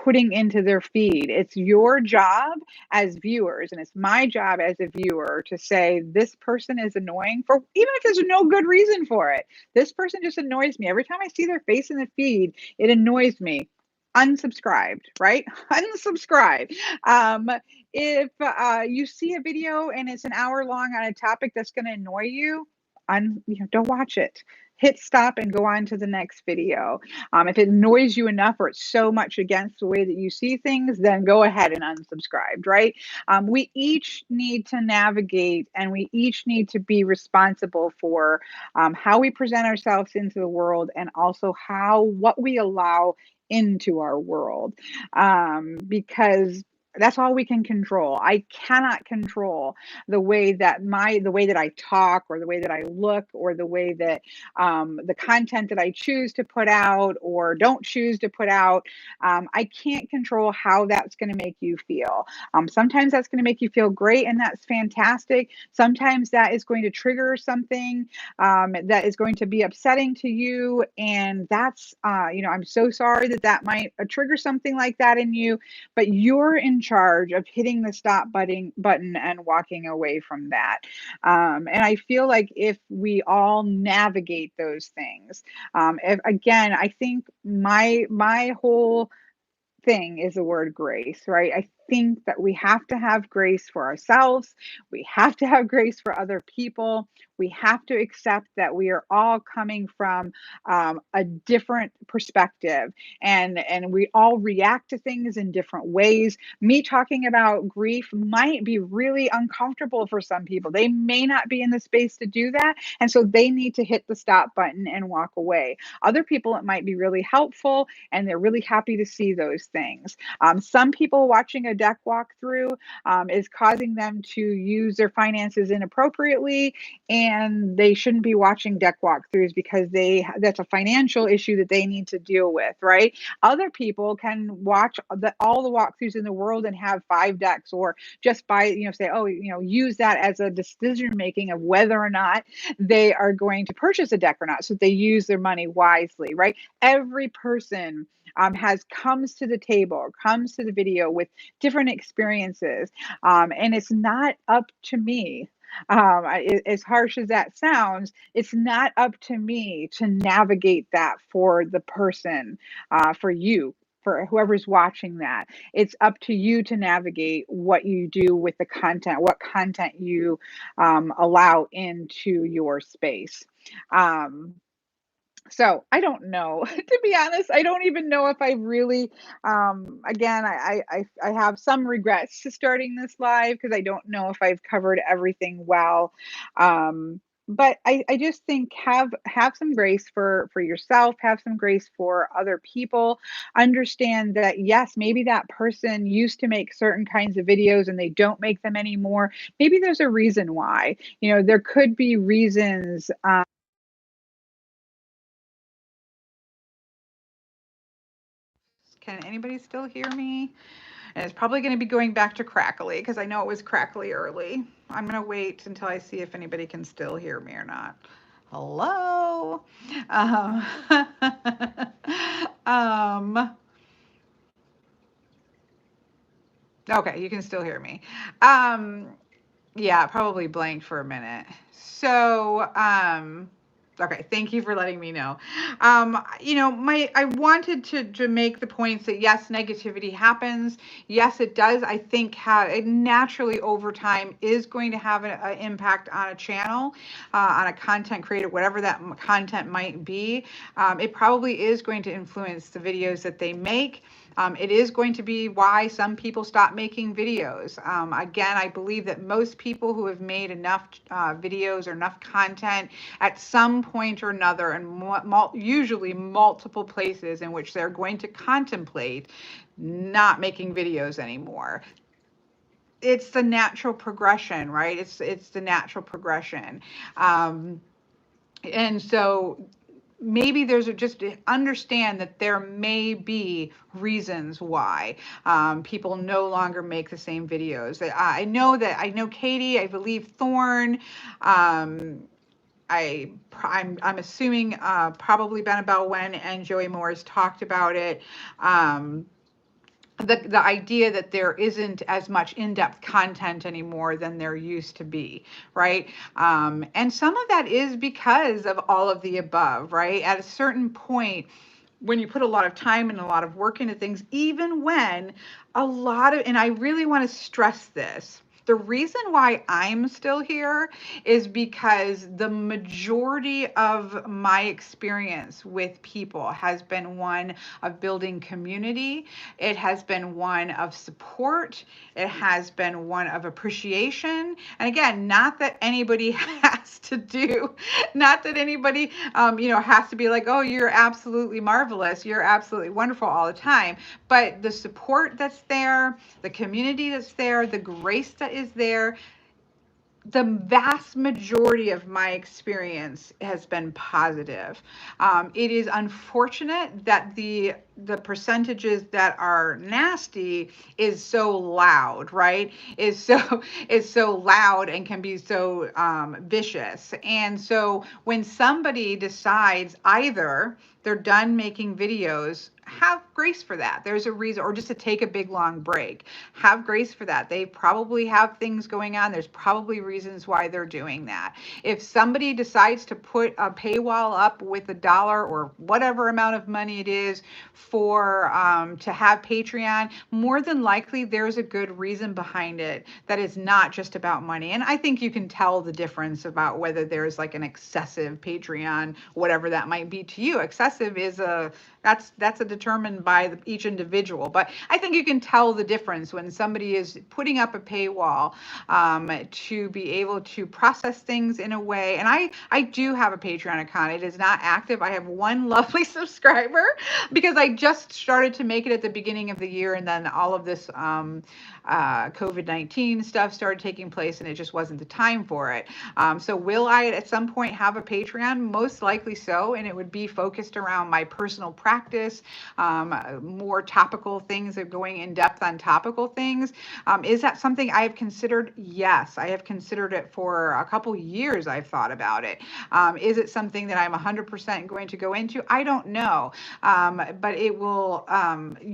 putting into their feed. It's your job as viewers, and it's my job as a viewer to say, this person is annoying, for even if there's no good reason for it. This person just annoys me. Every time I see their face in the feed, it annoys me. Unsubscribed, right? Unsubscribe. If you see a video and it's an hour long on a topic that's going to annoy you, don't watch it. Hit stop and go on to the next video. If it annoys you enough or it's so much against the way that you see things, then go ahead and unsubscribe, right? We each need to navigate, and we each need to be responsible for how we present ourselves into the world, and also what we allow into our world, because that's all we can control. I cannot control the way that I talk, or the way that I look, or the way that the content that I choose to put out or don't choose to put out. I can't control how that's going to make you feel. Sometimes that's going to make you feel great, and that's fantastic. Sometimes that is going to trigger something that is going to be upsetting to you, and that's I'm so sorry that might trigger something like that in you, but you're in charge of hitting the stop button and walking away from that. And I feel like if we all navigate those things, again, I think my whole thing is the word grace, right? I think that we have to have grace for ourselves. We have to have grace for other people. We have to accept that we are all coming from a different perspective, and we all react to things in different ways. Me talking about grief might be really uncomfortable for some people. They may not be in the space to do that, and so they need to hit the stop button and walk away. Other people, it might be really helpful, and they're really happy to see those things. Some people watching a deck walkthrough is causing them to use their finances inappropriately, and they shouldn't be watching deck walkthroughs because that's a financial issue that they need to deal with, right? Other people can watch all the walkthroughs in the world and have 5 decks, or just say, oh, use that as a decision making of whether or not they are going to purchase a deck or not, so they use their money wisely, right? Every person comes to the table, comes to the video with different experiences, and it's not up to me. As harsh as that sounds, it's not up to me to navigate that for the person, for you, for whoever's watching that. It's up to you to navigate what you do with the content, what content you allow into your space. So I don't know. To be honest, I don't even know if I really, again, I have some regrets to starting this live, because I don't know if I've covered everything well. But I just think have some grace for yourself, have some grace for other people. Understand that, yes, maybe that person used to make certain kinds of videos and they don't make them anymore. Maybe there's a reason why. There could be reasons. Can anybody still hear me? And it's probably going to be going back to crackly, because I know it was crackly early. I'm going to wait until I see if anybody can still hear me or not. Hello? Um, okay, you can still hear me. Yeah, probably blanked for a minute. So, okay, thank you for letting me know. I wanted to make the points that, yes, negativity happens. Yes, it does. I think it naturally over time is going to have an impact on a channel, on a content creator, whatever that content might be. It probably is going to influence the videos that they make. It is going to be why some people stop making videos. Again, I believe that most people who have made enough videos or enough content at some point or another, and usually multiple places in which they're going to contemplate not making videos anymore. It's the natural progression, right? It's the natural progression. And so maybe there's just understand that there may be reasons why people no longer make the same videos. I know Katie, I believe Thorn, I'm assuming probably Benebell and Joey Moore's talked about it. The idea that there isn't as much in-depth content anymore than there used to be, right? And some of that is because of all of the above, right? At a certain point, when you put a lot of time and a lot of work into things, even when and I really want to stress this, the reason why I'm still here is because the majority of my experience with people has been one of building community. It has been one of support. It has been one of appreciation. And again, not that anybody has to do, not that anybody, has to be like, oh, you're absolutely marvelous. You're absolutely wonderful all the time. But the support that's there, the community that's there, the grace that is there, the vast majority of my experience has been positive. It is unfortunate that the percentages that are nasty is so loud, right? Is so loud and can be so vicious. And so when somebody decides either they're done making videos, have grace for that. There's a reason, or just to take a big long break, have grace for that. They probably have things going on. There's probably reasons why they're doing that. If somebody decides to put a paywall up with $1 or whatever amount of money it is for to have Patreon, more than likely there's a good reason behind it that is not just about money. And I think you can tell the difference about whether there's like an excessive Patreon, whatever that might be to you. Excessive is that's determined by each individual. But I think you can tell the difference when somebody is putting up a paywall to be able to process things in a way. And I do have a Patreon account. It is not active. I have one lovely subscriber because I just started to make it at the beginning of the year, and then all of this COVID-19 stuff started taking place, and it just wasn't the time for it. So will I at some point have a Patreon? Most likely so, and it would be focused around my personal practice, more topical things, of going in depth on topical things. Is that something I have considered? Yes, I have considered it for a couple years. I've thought about it. Is it something that I'm 100% going to go into? I don't know. But it will,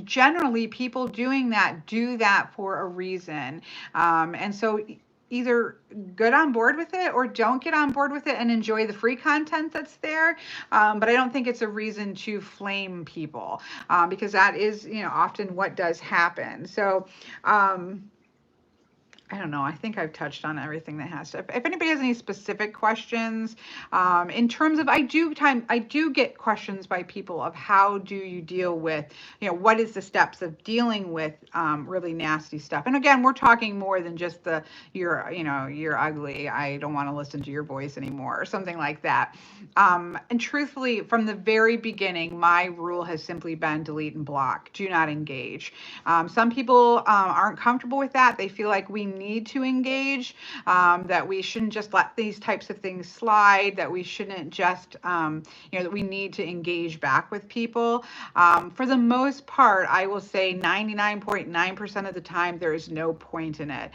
generally people doing that do that for a reason. And so either get on board with it or don't get on board with it and enjoy the free content that's there. But I don't think it's a reason to flame people, because that is, often what does happen. So, I don't know. I think I've touched on everything that has to. If anybody has any specific questions, in terms of, I do get questions by people of how do you deal with, what is the steps of dealing with really nasty stuff. And again, we're talking more than just you're ugly, I don't want to listen to your voice anymore, or something like that. And truthfully, from the very beginning, my rule has simply been delete and block. Do not engage. Some people aren't comfortable with that. They feel like we need to engage, that we shouldn't just let these types of things slide, that we shouldn't just, that we need to engage back with people. For the most part, I will say 99.9% of the time, there is no point in it.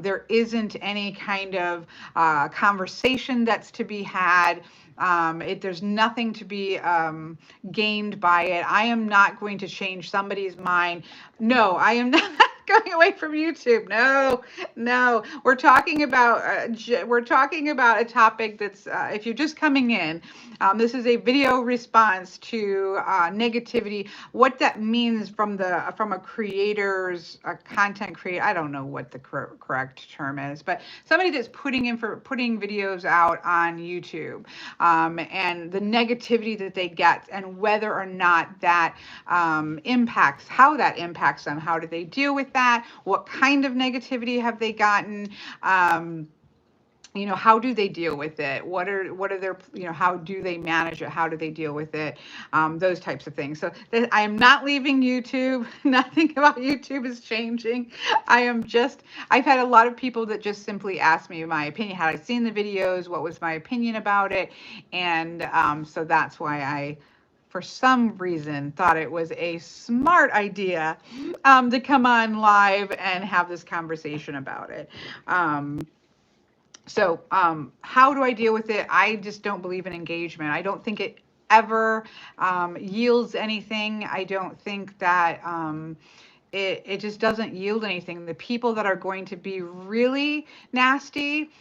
There isn't any kind of conversation that's to be had. There's nothing to be gained by it. I am not going to change somebody's mind. No, I am not going away from YouTube. No. We're talking about a topic that's, if you're just coming in, this is a video response to negativity. What that means from a creator's content creator. I don't know what the correct term is, but somebody that's putting videos out on YouTube, and the negativity that they get, and whether or not that impacts, how that impacts them. How do they deal with that? What kind of negativity have they gotten? how do they deal with it? What are their, how do they manage it? How do they deal with it? Those types of things. So I am not leaving YouTube. Nothing about YouTube is changing. I've had a lot of people that just simply ask me my opinion. Had I seen the videos? What was my opinion about it? And so that's why I, for some reason, thought it was a smart idea to come on live and have this conversation about it. So how do I deal with it? I just don't believe in engagement. I don't think it ever yields anything. I don't think that it just doesn't yield anything. The people that are going to be really nasty,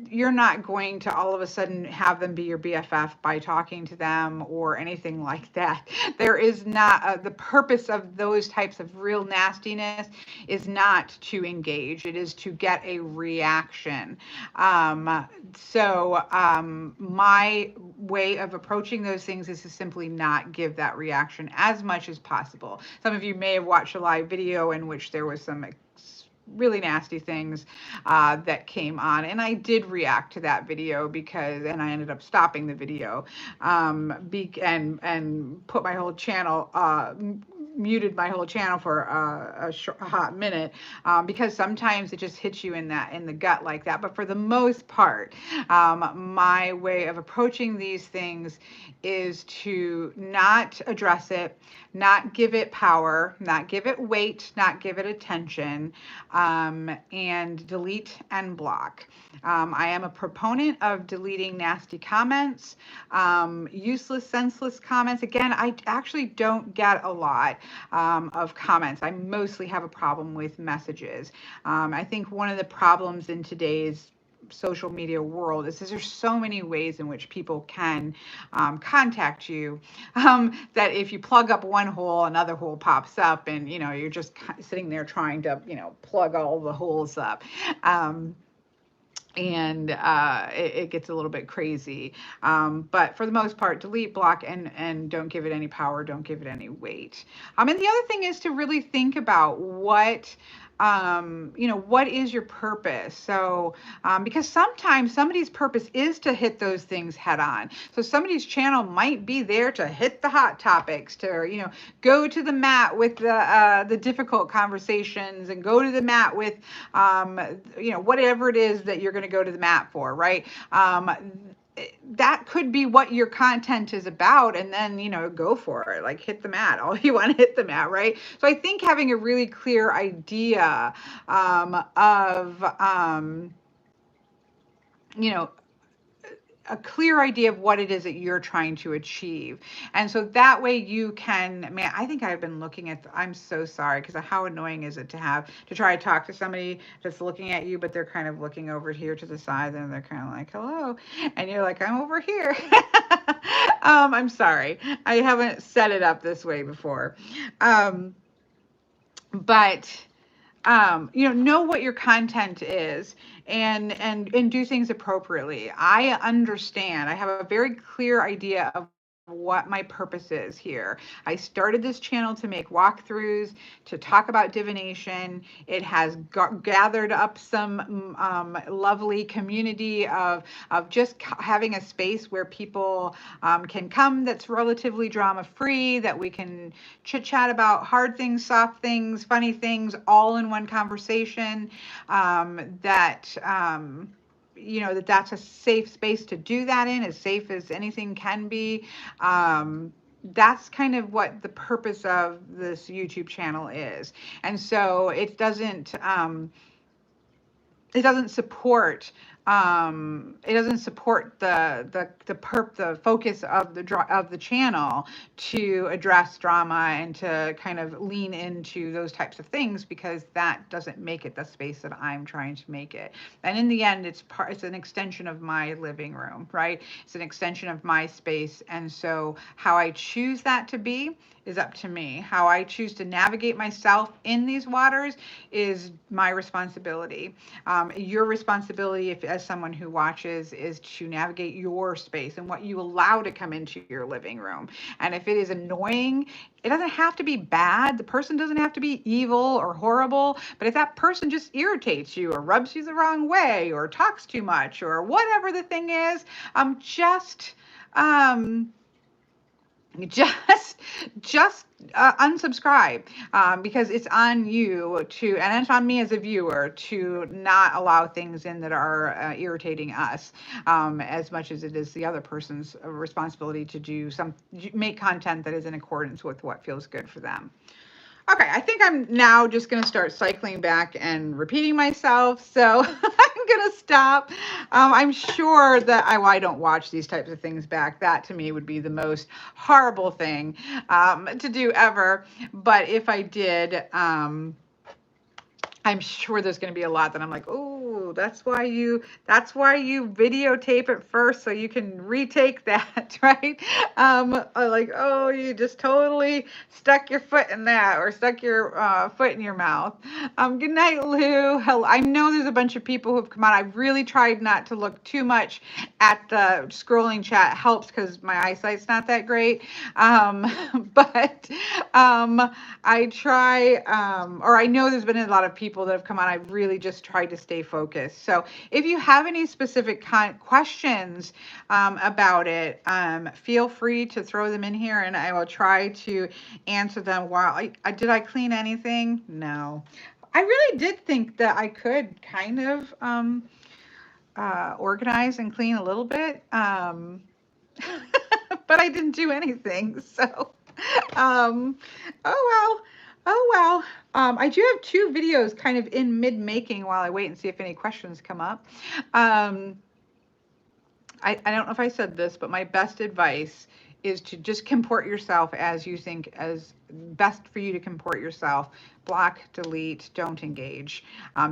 you're not going to all of a sudden have them be your BFF by talking to them or anything like that. There is not, the purpose of those types of real nastiness is not to engage. It is to get a reaction. My way of approaching those things is to simply not give that reaction as much as possible. Some of you may have watched a live video in which there was some really nasty things that came on, and I did react to that video and I ended up stopping the video and put my whole channel, muted my whole channel for a hot minute, because sometimes it just hits you in the gut like that. But for the most part, my way of approaching these things is to not address it, not give it power, not give it weight, not give it attention, and delete and block. I am a proponent of deleting nasty comments, useless, senseless comments. Again, I actually don't get a lot of comments. I mostly have a problem with messages. I think one of the problems in today's social media world is there's so many ways in which people can contact you, that if you plug up one hole, another hole pops up, and you're just sitting there trying to plug all the holes up. And it gets a little bit crazy. But for the most part, delete, block, and don't give it any power, don't give it any weight. And the other thing is to really think about what is your purpose? So, because sometimes somebody's purpose is to hit those things head on. So somebody's channel might be there to hit the hot topics, to, go to the mat with the difficult conversations, and go to the mat with, whatever it is that you're going to go to the mat for, right? That could be what your content is about, and then go for it, like hit the mat. All you want to hit the mat, right? So I think having a really clear idea of a clear idea of what it is that you're trying to achieve. And so that way you can, man, I think I've been looking at, I'm so sorry, because how annoying is it to try to talk to somebody that's looking at you, but they're kind of looking over here to the side, and they're kind of like, hello. And you're like, I'm over here. I'm sorry. I haven't set it up this way before. Know what your content is, and do things appropriately. I understand. I have a very clear idea of what my purpose is here. I started this channel to make walkthroughs, to talk about divination. It has gathered up some lovely community of just having a space where people can come that's relatively drama free, that we can chit chat about hard things, soft things, funny things, all in one conversation. That's a safe space to do that in, as safe as anything can be. That's kind of what the purpose of this YouTube channel is. And so it doesn't support the focus of the channel to address drama and to kind of lean into those types of things, because that doesn't make it the space that I'm trying to make it. And in the end, it's an extension of my living room, right? It's an extension of my space. And so how I choose that to be is up to me. How I choose to navigate myself in these waters is my responsibility. Your responsibility, as as someone who watches is to navigate your space and what you allow to come into your living room. And if it is annoying, it doesn't have to be bad. The person doesn't have to be evil or horrible. But if that person just irritates you or rubs you the wrong way or talks too much or whatever the thing is, um, just unsubscribe, because it's on you to, and it's on me as a viewer to not allow things in that are irritating us, as much as it is the other person's responsibility to make content that is in accordance with what feels good for them. Okay, I think I'm now just going to start cycling back and repeating myself. So I'm going to stop. I'm sure that I don't watch these types of things back. That to me would be the most horrible thing to do ever. But if I did, I'm sure there's going to be a lot that I'm like, oh, that's why you videotape it first so you can retake that, right? Like, oh, you just totally stuck your foot in that or stuck your foot in your mouth. Good night, Lou. Hello. I know there's a bunch of people who've come on. I really tried not to look too much at the scrolling chat. It helps because my eyesight's not that great. But I try, or I know there's been a lot of people that have come on. I've really just tried to stay focused. So if you have any specific questions about it, feel free to throw them in here and I will try to answer them while did I clean anything? No. I really did think that I could kind of organize and clean a little bit, but I didn't do anything. So, oh well. Oh well. I do have 2 videos kind of in mid-making while I wait and see if any questions come up. I don't know if I said this, but my best advice is to just comport yourself as you think as best for you to comport yourself. Block, delete, don't engage.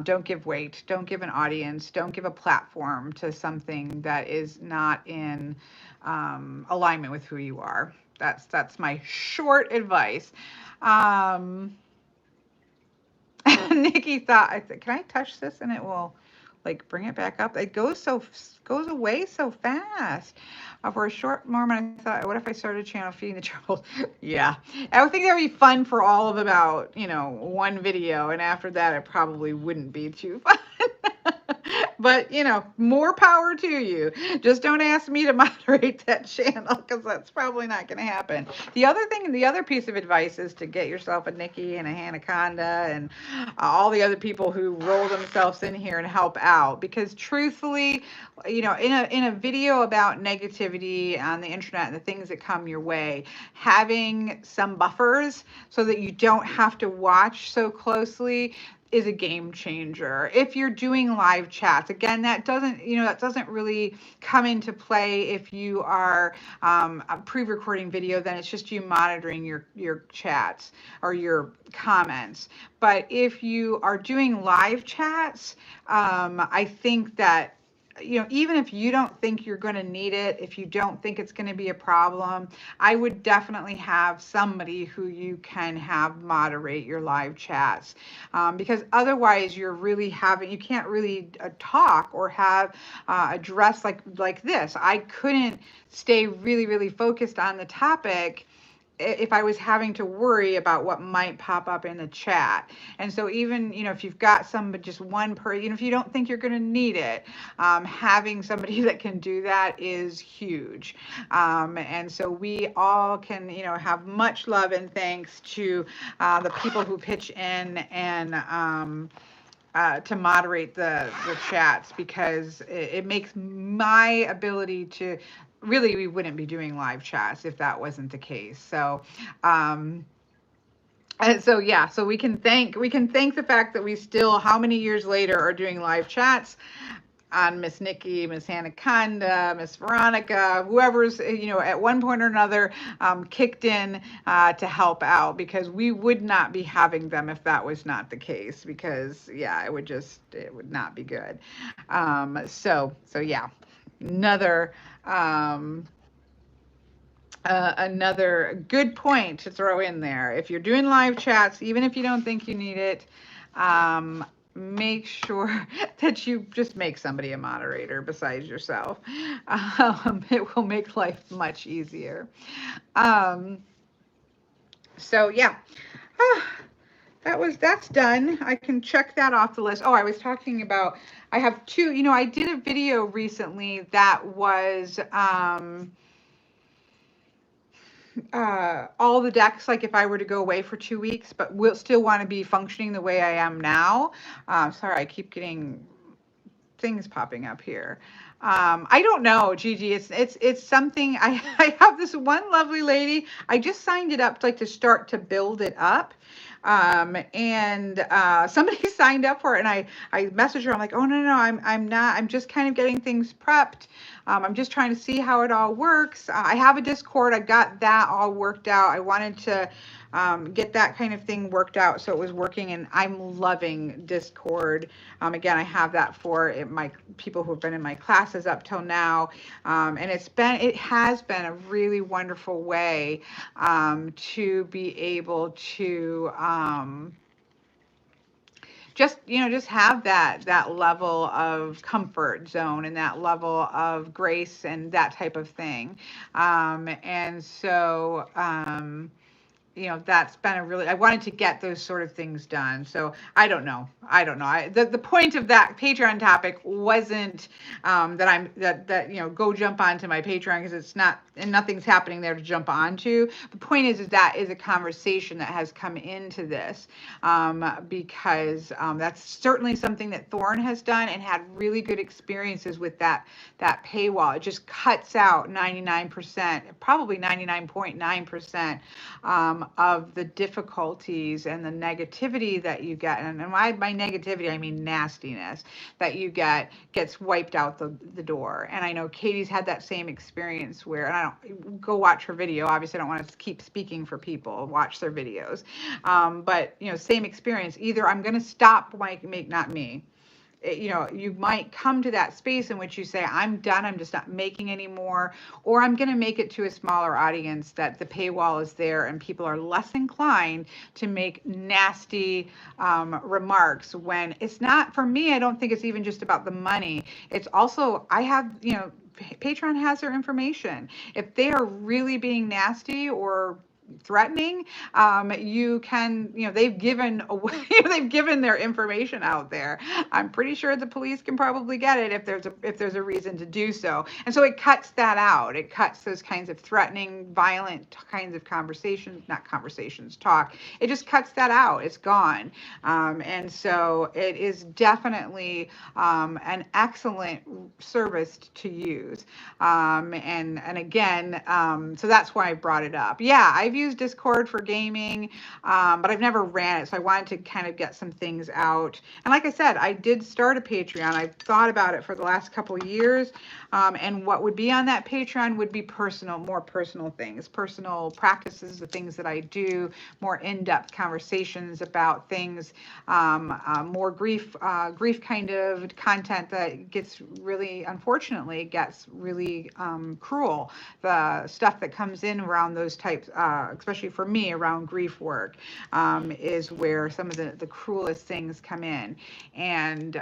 Don't give weight, don't give an audience, don't give a platform to something that is not in alignment with who you are. That's my short advice. Nikki thought, can I touch this and it will like bring it back up? It goes away so fast. For a short moment, I thought, what if I started a channel feeding the trolls? Yeah, I would think that would be fun for all of about 1 video, and after that, it probably wouldn't be too fun. But more power to you. Just don't ask me to moderate that channel because that's probably not going to happen. The other piece of advice is to get yourself a Nikki and a Hanaconda and all the other people who roll themselves in here and help out. Because truthfully, in a video about negativity on the internet and the things that come your way, having some buffers so that you don't have to watch so closely is a game changer. If you're doing live chats, again, that doesn't really come into play if you are a pre-recording video, then it's just you monitoring your chats or your comments. But if you are doing live chats, I think that even if you don't think you're going to need it, if you don't think it's going to be a problem, I would definitely have somebody who you can have moderate your live chats, because otherwise you can't really talk or have address like this. I couldn't stay really, really focused on the topic if I was having to worry about what might pop up in the chat. And so even, if you've got just one person, if you don't think you're going to need it, having somebody that can do that is huge. And so we all can, have much love and thanks to the people who pitch in and to moderate the chats, because it makes my ability to really, we wouldn't be doing live chats if that wasn't the case. So, and so yeah, so we can thank the fact that we still, how many years later, are doing live chats on Miss Nikki, Miss Hanaconda, Miss Veronica, whoever's, at one point or another kicked in to help out, because we would not be having them if that was not the case, because yeah, it would not be good. So yeah, another good point to throw in there. If you're doing live chats, even if you don't think you need it, make sure that you just make somebody a moderator besides yourself. It will make life much easier. Um, so yeah. That's done. I can check that off the list. Oh, I was talking about, I have two, I did a video recently that was all the decks, like if I were to go away for 2 weeks, but will still want to be functioning the way I am now. Sorry, I keep getting things popping up here. I don't know, Gigi. It's something. I have this one lovely lady. I just signed it up to start to build it up. And somebody signed up for it, and I messaged her. I'm like, oh no, I'm not. I'm just kind of getting things prepped. I'm just trying to see how it all works. I have a Discord. I got that all worked out. I wanted to get that kind of thing worked out so it was working, and I'm loving Discord. Again, I have that for my people who have been in my classes up till now, and it has been a really wonderful way to be able to just have that level of comfort zone and that level of grace and that type of thing. And so that's been I wanted to get those sort of things done. So I don't know. The point of that Patreon topic wasn't that go jump onto my Patreon, because it's not, and nothing's happening there to jump onto. The point is that is a conversation that has come into this, because that's certainly something that Thorn has done and had really good experiences with that paywall. It just cuts out 99%, probably 99.9%, of the difficulties and the negativity that you get. And by negativity, I mean nastiness that you gets wiped out the door. And I know Katie's had that same experience where, and I don't, go watch her video. Obviously, I don't want to keep speaking for people. Watch their videos. But, same experience. Either I'm going to stop, not me. You might come to that space in which you say, I'm done, I'm just not making anymore, or I'm going to make it to a smaller audience, that the paywall is there and people are less inclined to make nasty remarks, when it's not, for me, I don't think it's even just about the money. It's also, Patreon has their information. If they are really being nasty or threatening, you can, they've given away, they've given their information out there. I'm pretty sure the police can probably get it if there's a reason to do so. And so it cuts that out. It cuts those kinds of threatening, violent kinds of talk. It just cuts that out. It's gone. And so it is definitely an excellent service to use. And again, so that's why I brought it up. Yeah, I've used Discord for gaming, but I've never ran it. So I wanted to kind of get some things out. And like I said, I did start a Patreon. I've thought about it for the last couple of years. And what would be on that Patreon would be more personal things, personal practices, the things that I do, more in-depth conversations about things, more grief kind of content that gets really, unfortunately, gets really cruel. The stuff that comes in around those types, especially for me, around grief work, is where some of the cruelest things come in. And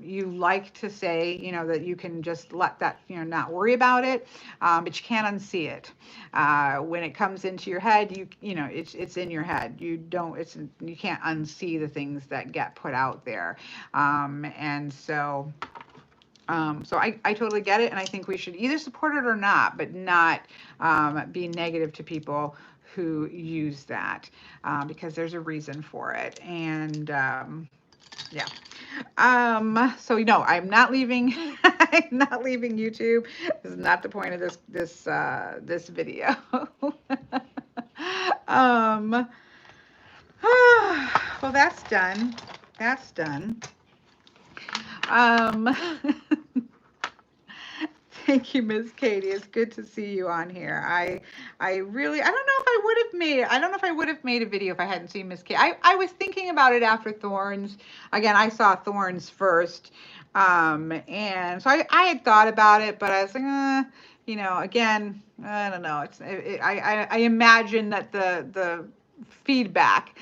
you like to say, that you can just let that, not worry about it, but you can't unsee it. When it comes into your head, it's in your head. You can't unsee the things that get put out there. And so I totally get it, and I think we should either support it or not, but not be negative to people who use that, because there's a reason for it. And yeah. So I'm not leaving. I'm not leaving YouTube. This is not the point of this video. Well, that's done. That's done. Thank you, Miss Katie. It's good to see you on here. I don't know if I would have made a video if I hadn't seen Miss Katie. I was thinking about it after Thorns. Again, I saw Thorns first. And so I had thought about it, but I was like, again, I don't know. I imagine that the feedback,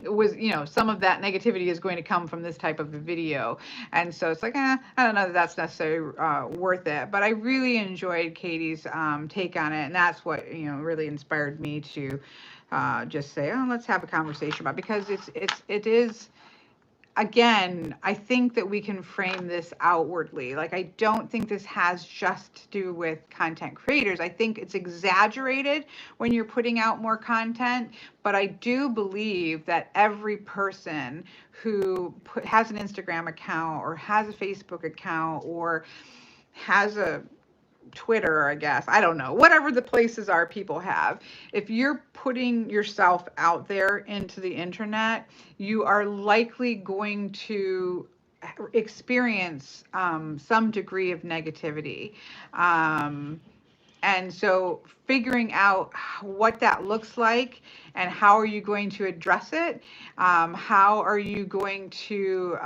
was, some of that negativity is going to come from this type of a video. And so it's like, I don't know that that's necessarily worth it. But I really enjoyed Katie's take on it. And that's what, really inspired me to just say, oh, let's have a conversation about it. Because it is, again, I think that we can frame this outwardly. Like, I don't think this has just to do with content creators. I think it's exaggerated when you're putting out more content, but I do believe that every person who has an Instagram account or has a Facebook account or has a Twitter, I guess, I don't know, whatever the places are people have, if you're putting yourself out there into the internet, you are likely going to experience some degree of negativity. And so figuring out what that looks like and how are you going to address it, how are you going to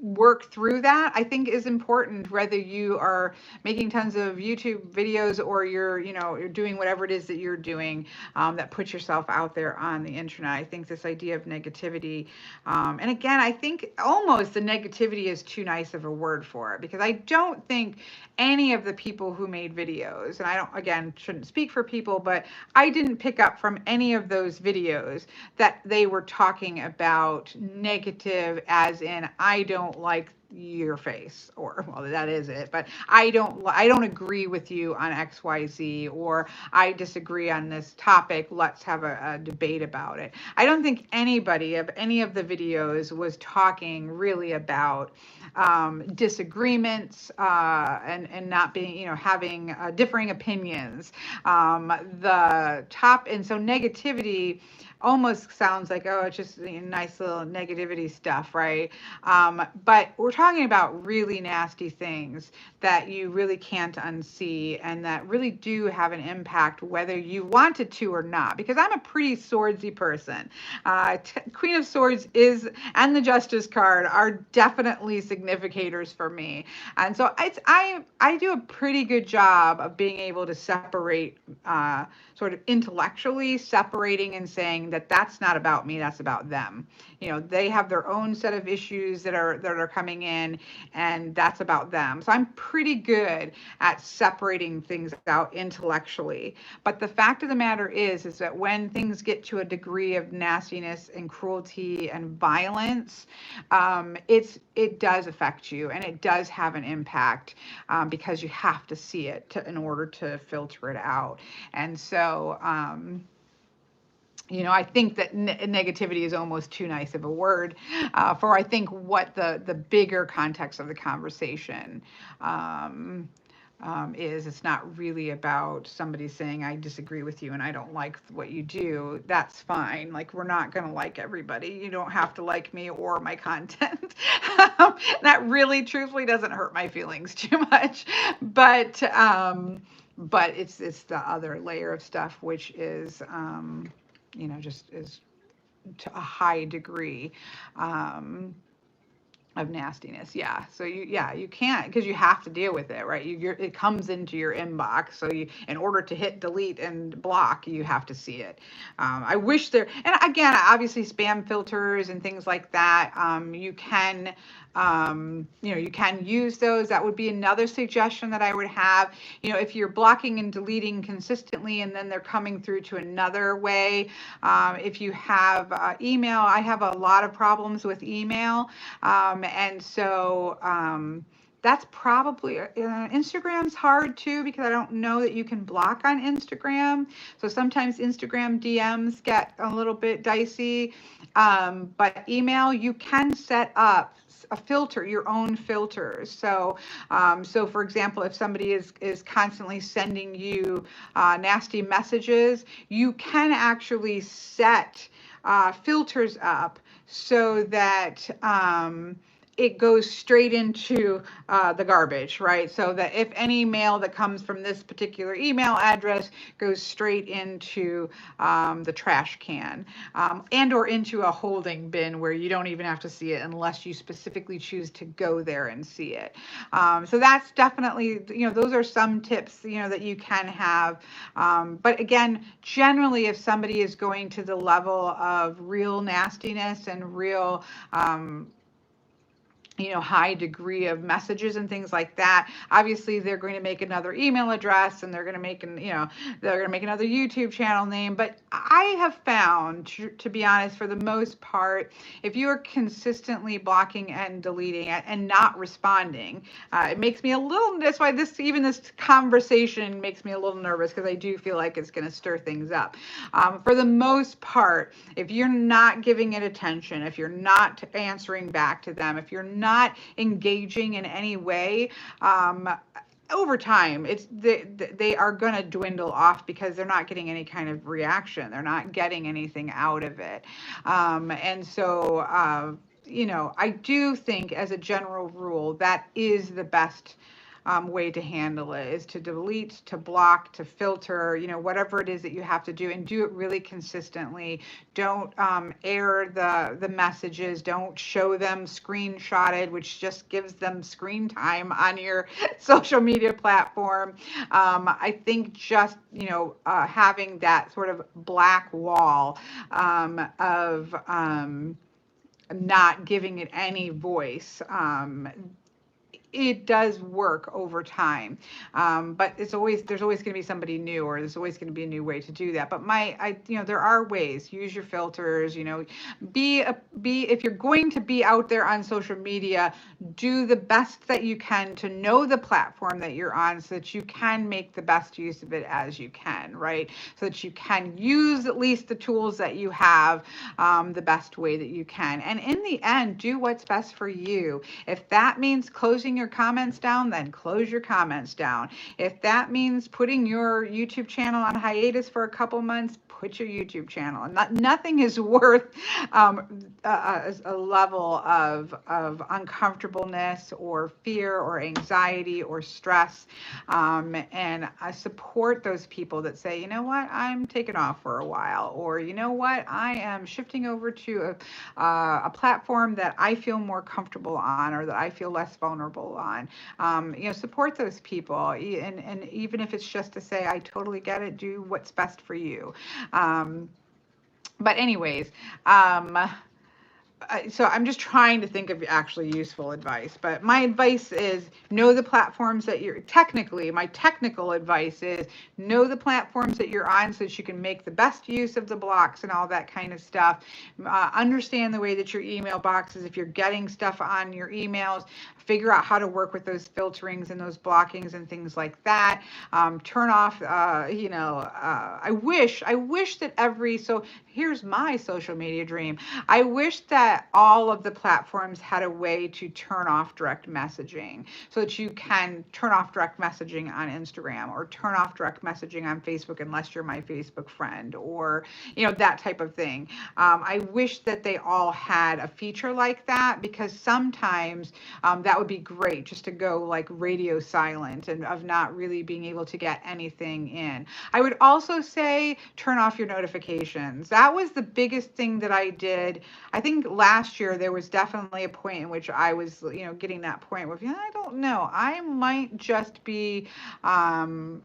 work through that, I think is important, whether you are making tons of YouTube videos or you're doing whatever it is that you're doing that puts yourself out there on the internet. I think this idea of negativity, and again, I think almost the negativity is too nice of a word for it, because I don't think any of the people who made videos, and I don't, again, shouldn't speak for people, but I didn't pick up from any of those videos that they were talking about negative as in, I don't like your face, or, well, that is it, but I don't agree with you on XYZ, or I disagree on this topic, let's have a debate about it. I don't think anybody of any of the videos was talking really about disagreements and not being, having differing opinions. And so negativity almost sounds like, oh, it's just nice little negativity stuff, right? But we're talking about really nasty things that you really can't unsee and that really do have an impact whether you wanted to or not. Because I'm a pretty swordsy person. Queen of Swords and the Justice card are definitely significators for me. And so I do a pretty good job of being able to separate, sort of intellectually separating and saying that that's not about me, that's about them. They have their own set of issues that are coming in, and that's about them. So I'm pretty good at separating things out intellectually. But the fact of the matter is that when things get to a degree of nastiness and cruelty and violence, it does affect you, and it does have an impact, because you have to see it in order to filter it out. And so, I think that negativity is almost too nice of a word for, I think, what the bigger context of the conversation is. It's not really about somebody saying, I disagree with you and I don't like what you do. That's fine. Like, we're not going to like everybody. You don't have to like me or my content. That really, truthfully, doesn't hurt my feelings too much. But it's the other layer of stuff, which is, just is to a high degree of nastiness. Yeah. So you can't, because you have to deal with it, right? It comes into your inbox. So in order to hit delete and block, you have to see it. I wish and again, obviously spam filters and things like that, you can, you can use those. That would be another suggestion that I would have. If you're blocking and deleting consistently and then they're coming through to another way, if you have email, I have a lot of problems with email. And so that's probably, Instagram's hard too, because I don't know that you can block on Instagram. So sometimes Instagram DMs get a little bit dicey. But email, you can set up a filter, your own filters. So for example, if somebody is constantly sending you nasty messages, you can actually set filters up so that it goes straight into the garbage, right? So that if any mail that comes from this particular email address goes straight into the trash can, and or into a holding bin where you don't even have to see it unless you specifically choose to go there and see it. So that's definitely, those are some tips, that you can have. But again, generally, if somebody is going to the level of real nastiness and real, high degree of messages and things like that, obviously they're going to make another email address, and they're going to make they're going to make another YouTube channel name. But I have found, to be honest, for the most part, if you are consistently blocking and deleting it and not responding, it makes me a little, that's why this conversation makes me a little nervous, because I do feel like it's going to stir things up. For the most part, if you're not giving it attention, if you're not answering back to them, if you're not engaging in any way, over time, they are going to dwindle off, because they're not getting any kind of reaction. They're not getting anything out of it. And so, I do think, as a general rule, that is the best way to handle it, is to delete, to block, to filter, whatever it is that you have to do, and do it really consistently. Don't air the messages. Don't show them screenshotted, which just gives them screen time on your social media platform. I think just, having that sort of black wall of not giving it any voice, it does work over time. But there's always going to be somebody new, or there's always going to be a new way to do that. But there are ways. Use your filters, if you're going to be out there on social media, do the best that you can to know the platform that you're on, so that you can make the best use of it as you can, right? So that you can use at least the tools that you have the best way that you can. And in the end, do what's best for you. If that means closing your comments down, then close your comments down. If that means putting your YouTube channel on hiatus for a couple months, put your YouTube channel. And nothing is worth a level of uncomfortableness or fear or anxiety or stress. And I support those people that say, you know what, I'm taking off for a while, or you know what, I am shifting over to a platform that I feel more comfortable on, or that I feel less vulnerable on. Support those people, and even if it's just to say, I totally get it, do what's best for you. But anyways, so I'm just trying to think of actually useful advice, but my advice is know the platforms that my technical advice is know the platforms that you're on, so that you can make the best use of the blocks and all that kind of stuff. Understand the way that your email boxes, if you're getting stuff on your emails, figure out how to work with those filterings and those blockings and things like that. Turn off, I wish that so here's my social media dream. I wish that all of the platforms had a way to turn off direct messaging, so that you can turn off direct messaging on Instagram, or turn off direct messaging on Facebook unless you're my Facebook friend, or, that type of thing. I wish that they all had a feature like that, because sometimes that would be great, just to go like radio silent and of not really being able to get anything in. I would also say turn off your notifications. That was the biggest thing that I did. I think last year there was definitely a point in which I was, getting that point where, I don't know, I might just be done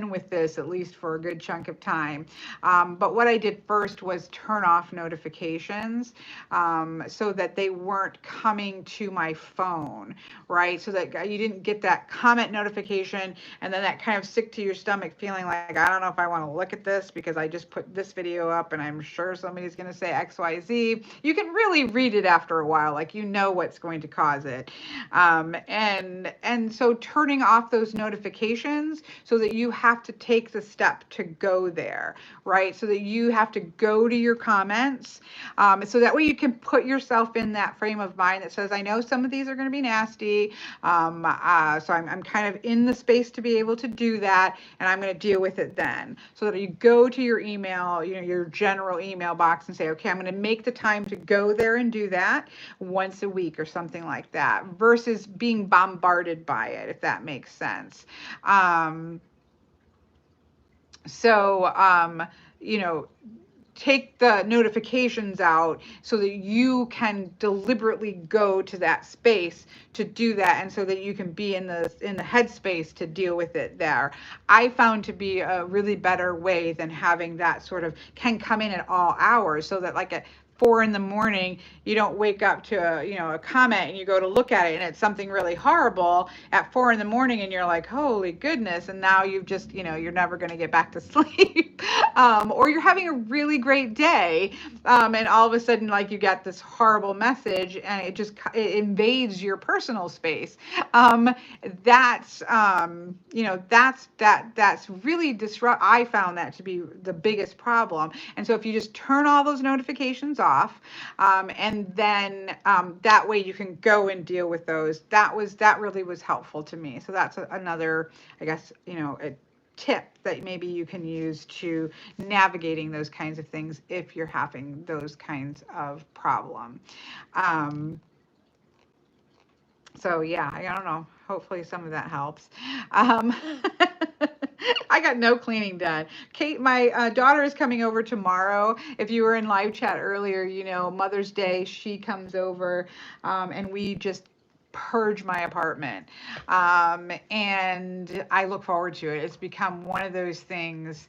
with this, at least for a good chunk of time. But what I did first was turn off notifications, so that they weren't coming to my phone, right? So that you didn't get that comment notification, and then that kind of sick to your stomach feeling like, I don't know if I want to look at this, because I just put this video up and I'm sure somebody's going to say XYZ. You can really read it after a while, like what's going to cause it. And so turning off those notifications, so that you have to take the step to go there, right? So that you have to go to your comments, so that way you can put yourself in that frame of mind that says, I know some of these are going to be nasty, so I'm kind of in the space to be able to do that, and I'm going to deal with it then. So that you go to your email, your general email box, and say, okay, I'm going to make the time time to go there and do that once a week or something like that, versus being bombarded by it, if that makes sense. You know, take the notifications out so that you can deliberately go to that space to do that, and so that you can be in the headspace to deal with it there. I found to be a really better way than having that sort of can come in at all hours, so that like at 4 in the morning, you don't wake up to a comment and you go to look at it and it's something really horrible at 4 in the morning and you're like, holy goodness. And now you've just, you're never going to get back to sleep. Or you're having a really great day. And all of a sudden, like, you get this horrible message and it invades your personal space. That's really I found that to be the biggest problem. And so if you just turn all those notifications off, and then that way you can go and deal with those. That really was helpful to me. So that's another, I guess, a tip that maybe you can use to navigating those kinds of things if you're having those kinds of problem. So yeah, I don't know. Hopefully some of that helps. I got no cleaning done. Kate, my daughter is coming over tomorrow. If you were in live chat earlier, Mother's Day, she comes over, and we just purge my apartment. And I look forward to it. It's become one of those things.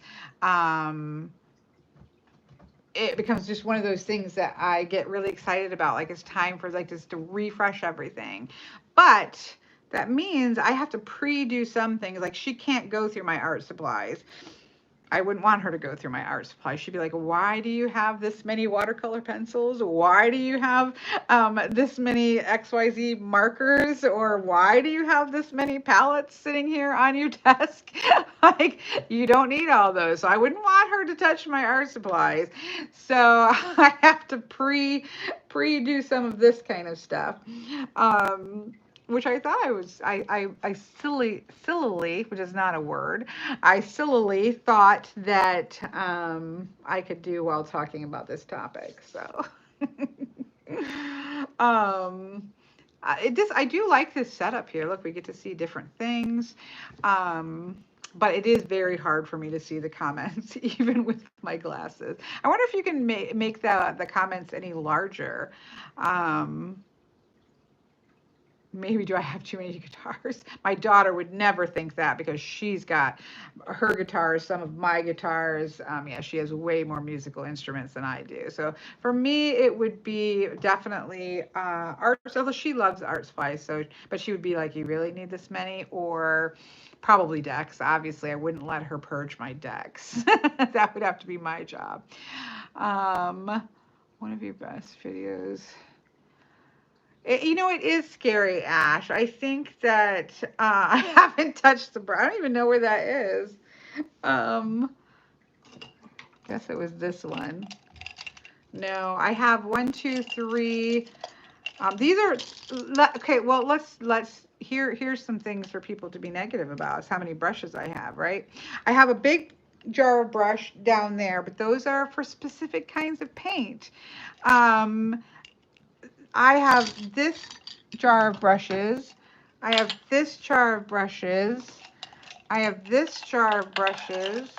It becomes just one of those things that I get really excited about. Like, it's time for just to refresh everything. But that means I have to pre-do some things. Like, she can't go through my art supplies. I wouldn't want her to go through my art supplies. She'd be like, why do you have this many watercolor pencils? Why do you have this many XYZ markers? Or why do you have this many palettes sitting here on your desk? Like, you don't need all those. So I wouldn't want her to touch my art supplies. So I have to pre-do some of this kind of stuff. Which I thought I sillily, which is not a word, I sillily thought that I could do while talking about this topic. So, I do like this setup here. Look, we get to see different things. But it is very hard for me to see the comments, even with my glasses. I wonder if you can make the comments any larger. Maybe do I have too many guitars? My daughter would never think that, because she's got her guitars, some of my guitars. Yeah, she has way more musical instruments than I do. So for me, it would be definitely art. Although she loves art supplies, but she would be like, you really need this many? Or probably decks. Obviously, I wouldn't let her purge my decks. That would have to be my job. One of your best videos. It is scary, Ash. I think that I haven't touched the brush. I don't even know where that is. Guess it was this one. No, I have 1, 2, 3. These are okay. Well, here's some things for people to be negative about. Is how many brushes I have, right? I have a big jar of brush down there, but those are for specific kinds of paint. I have this jar of brushes. I have this jar of brushes. I have this jar of brushes.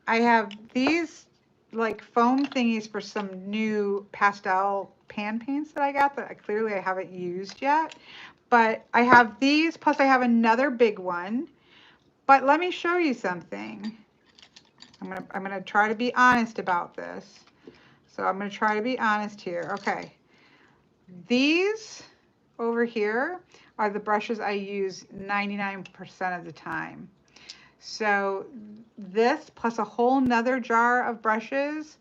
I have these like foam thingies for some new pastel pan paints that I got that I haven't used yet. But I have these, plus I have another big one. But let me show you something. I'm gonna try to be honest about this. So I'm gonna try to be honest here. Okay. These over here are the brushes I use 99% of the time. So this plus a whole nother jar of brushes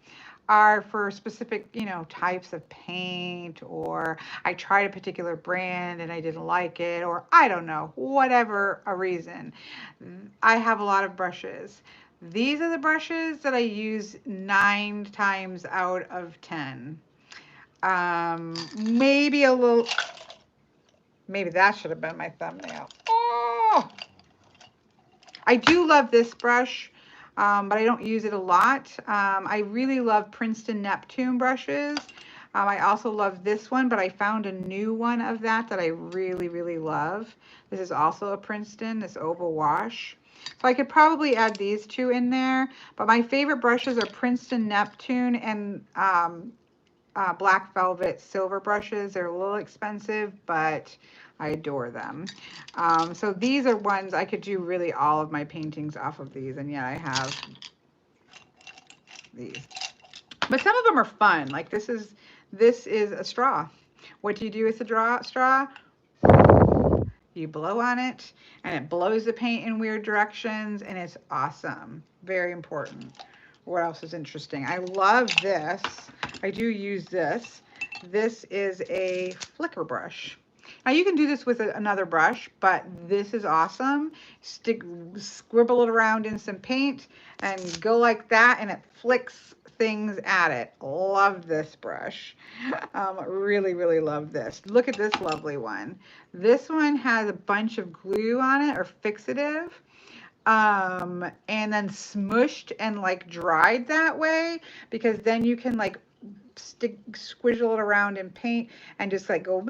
are for specific, types of paint, or I tried a particular brand and I didn't like it, or I don't know, whatever a reason. I have a lot of brushes. These are the brushes that I use 9 times out of 10. Maybe a little, maybe that should have been my thumbnail. Oh, I do love this brush. but I don't use it a lot. I really love Princeton Neptune brushes. I also love this one, but I found a new one of that I really, really love. This is also a Princeton, this oval wash. So I could probably add these two in there, but my favorite brushes are Princeton Neptune and Black Velvet silver brushes. They're a little expensive, but I adore them. So these are ones I could do really all of my paintings off of these, and yet I have these. But some of them are fun. Like this is a straw. What do you do with the straw? You blow on it, and it blows the paint in weird directions, and it's awesome. Very important. What else is interesting? I love this. I do use this. This is a flicker brush. Now you can do this with another brush, but this is awesome. Scribble it around in some paint and go like that, and it flicks things at it. Love this brush. Really, really love this. Look at this lovely one. This one has a bunch of glue on it, or fixative. And then smushed and like dried that way, because then you can like squizzle it around in paint and just like go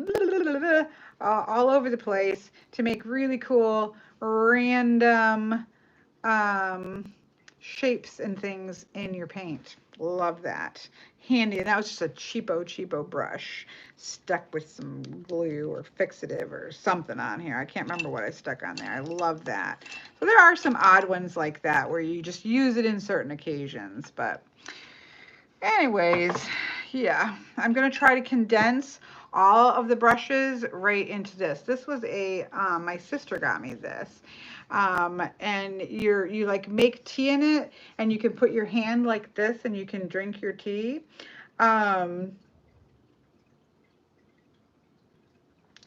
all over the place to make really cool random shapes and things in your paint. Love that. Handy. And that was just a cheapo brush stuck with some glue or fixative or something on here. I can't remember what I stuck on there. I love that. So there are some odd ones like that where you just use it in certain occasions. But anyways, yeah, I'm going to try to condense all of the brushes right into this. This was my sister got me this. And you like make tea in it, and you can put your hand like this and you can drink your tea.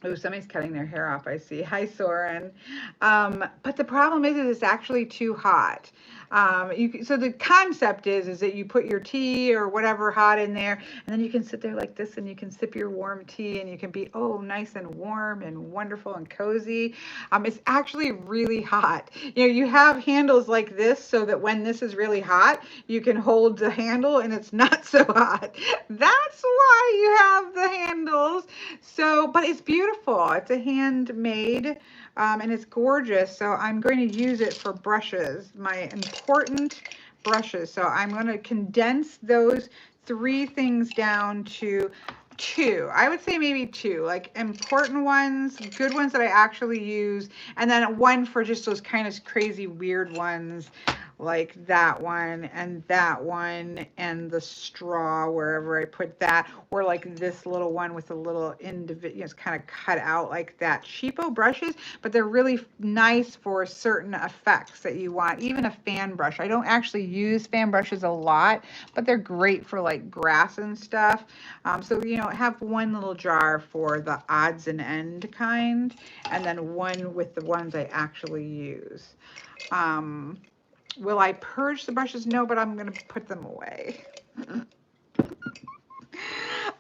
Oh, somebody's cutting their hair off, I see. Hi, Soren. But the problem is it's actually too hot. So the concept is that you put your tea or whatever hot in there, and then you can sit there like this and you can sip your warm tea, and you can be, oh, nice and warm and wonderful and cozy. It's actually really hot. You know, you have handles like this so that when this is really hot, you can hold the handle and it's not so hot. That's why you have the handles. So, but it's beautiful. It's a handmade, and it's gorgeous. So I'm going to use it for brushes, my important brushes. So I'm going to condense those three things down to two. I would say maybe two, like important ones, good ones that I actually use, and then one for just those kind of crazy weird ones, like that one and and the straw wherever I put that, or like this little one with a little individual, it's kind of cut out like that. Cheapo brushes, but they're really nice for certain effects that you want. Even a fan brush. I don't actually use fan brushes a lot, but they're great for like grass and stuff. So, you know, have one little jar for the odds and end kind, and then one with the ones I actually use. Will I purge the brushes? No, but I'm going to put them away.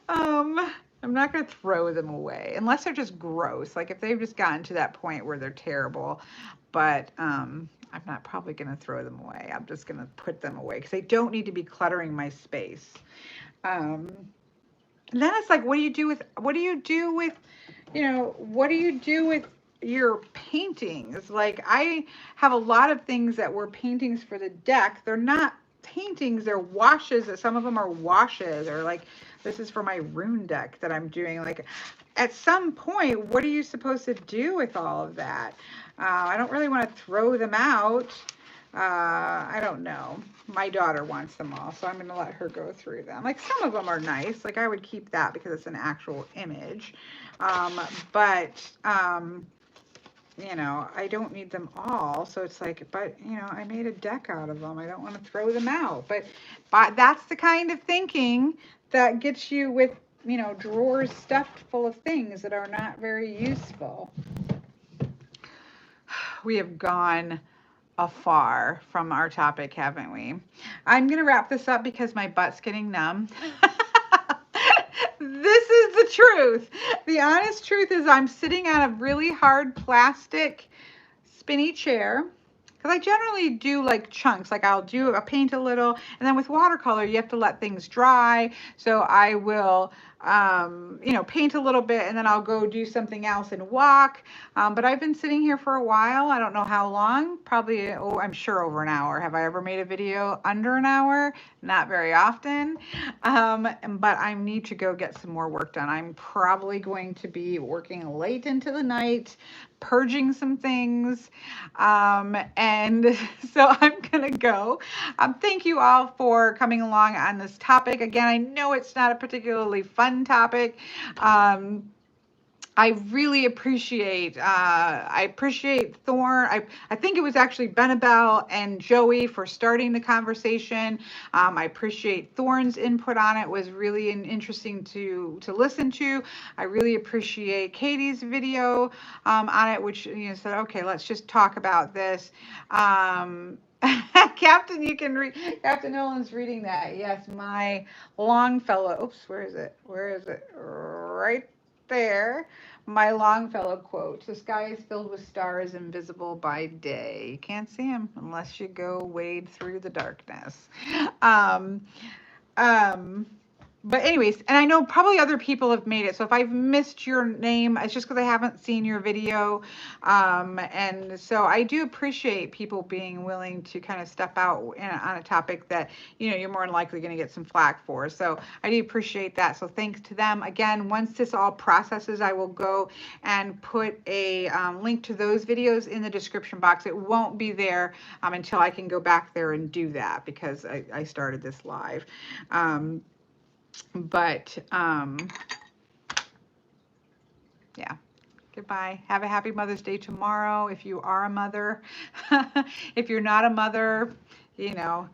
I'm not going to throw them away unless they're just gross. Like if they've just gotten to that point where they're terrible, but I'm not probably going to throw them away. I'm just going to put them away because they don't need to be cluttering my space. Then it's like, what do you do with your paintings? Like I have a lot of things that were paintings for the deck. They're not paintings, they're washes. Some of them are washes, or like this is for my rune deck that I'm doing. Like at some point, what are you supposed to do with all of that? I don't really want to throw them out. I don't know. My daughter wants them all, so I'm going to let her go through them. Like some of them are nice. Like I would keep that because it's an actual image. You know, I don't need them all. So it's like, but you know, I made a deck out of them. I don't want to throw them out. But that's the kind of thinking that gets you with, you know, drawers stuffed full of things that are not very useful. We have gone afar from our topic, haven't we? I'm going to wrap this up because my butt's getting numb. This is the truth. The honest truth is I'm sitting on a really hard plastic spinny chair. because I generally do like chunks, like I'll paint a little, and then with watercolor, you have to let things dry. So I will, you know, paint a little bit and then I'll go do something else and walk. But I've been sitting here for a while. I don't know how long, probably, oh, I'm sure over an hour. Have I ever made a video under an hour? Not very often. But I need to go get some more work done. I'm probably going to be working late into the night, purging some things. And so I'm going to go. Thank you all for coming along on this topic. Again, I know it's not a particularly fun topic. I really appreciate, I appreciate Thorn. I think it was actually Benebell and Joey for starting the conversation. I appreciate Thorn's input on it. It was really interesting to listen to. I really appreciate Katie's video on it, which, you know, said, okay, let's just talk about this. Captain, you can read, Captain Nolan's reading that. Yes, my Longfellow, oops, where is it? Where is it? Right there. My Longfellow quote: "The sky is filled with stars, invisible by day. You can't see them unless you go wade through the darkness." Um, um, but anyways, and I know probably other people have made it. So if I've missed your name, it's just because I haven't seen your video. And so I do appreciate people being willing to kind of step out on a topic that, you know, you're more than likely going to get some flack for. So I do appreciate that. So thanks to them. Again, once this all processes, I will go and put a link to those videos in the description box. It won't be there until I can go back there and do that, because I started this live. Yeah. Goodbye. Have a happy Mother's Day tomorrow if you are a mother. If you're not a mother, you know,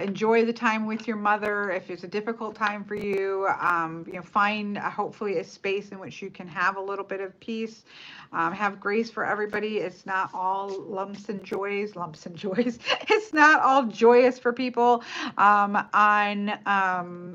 enjoy the time with your mother. If it's a difficult time for you, you know, find hopefully a space in which you can have a little bit of peace. Have grace for everybody. It's not all lumps and joys. It's not all joyous for people on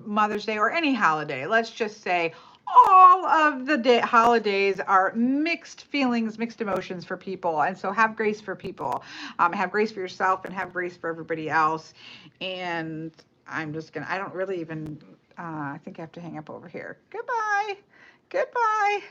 Mother's Day or any holiday. Let's just say all of the holidays are mixed feelings, mixed emotions for people. And so have grace for people. Have grace for yourself and have grace for everybody else. And I'm just going to, I don't really even, I think I have to hang up over here. Goodbye. Goodbye.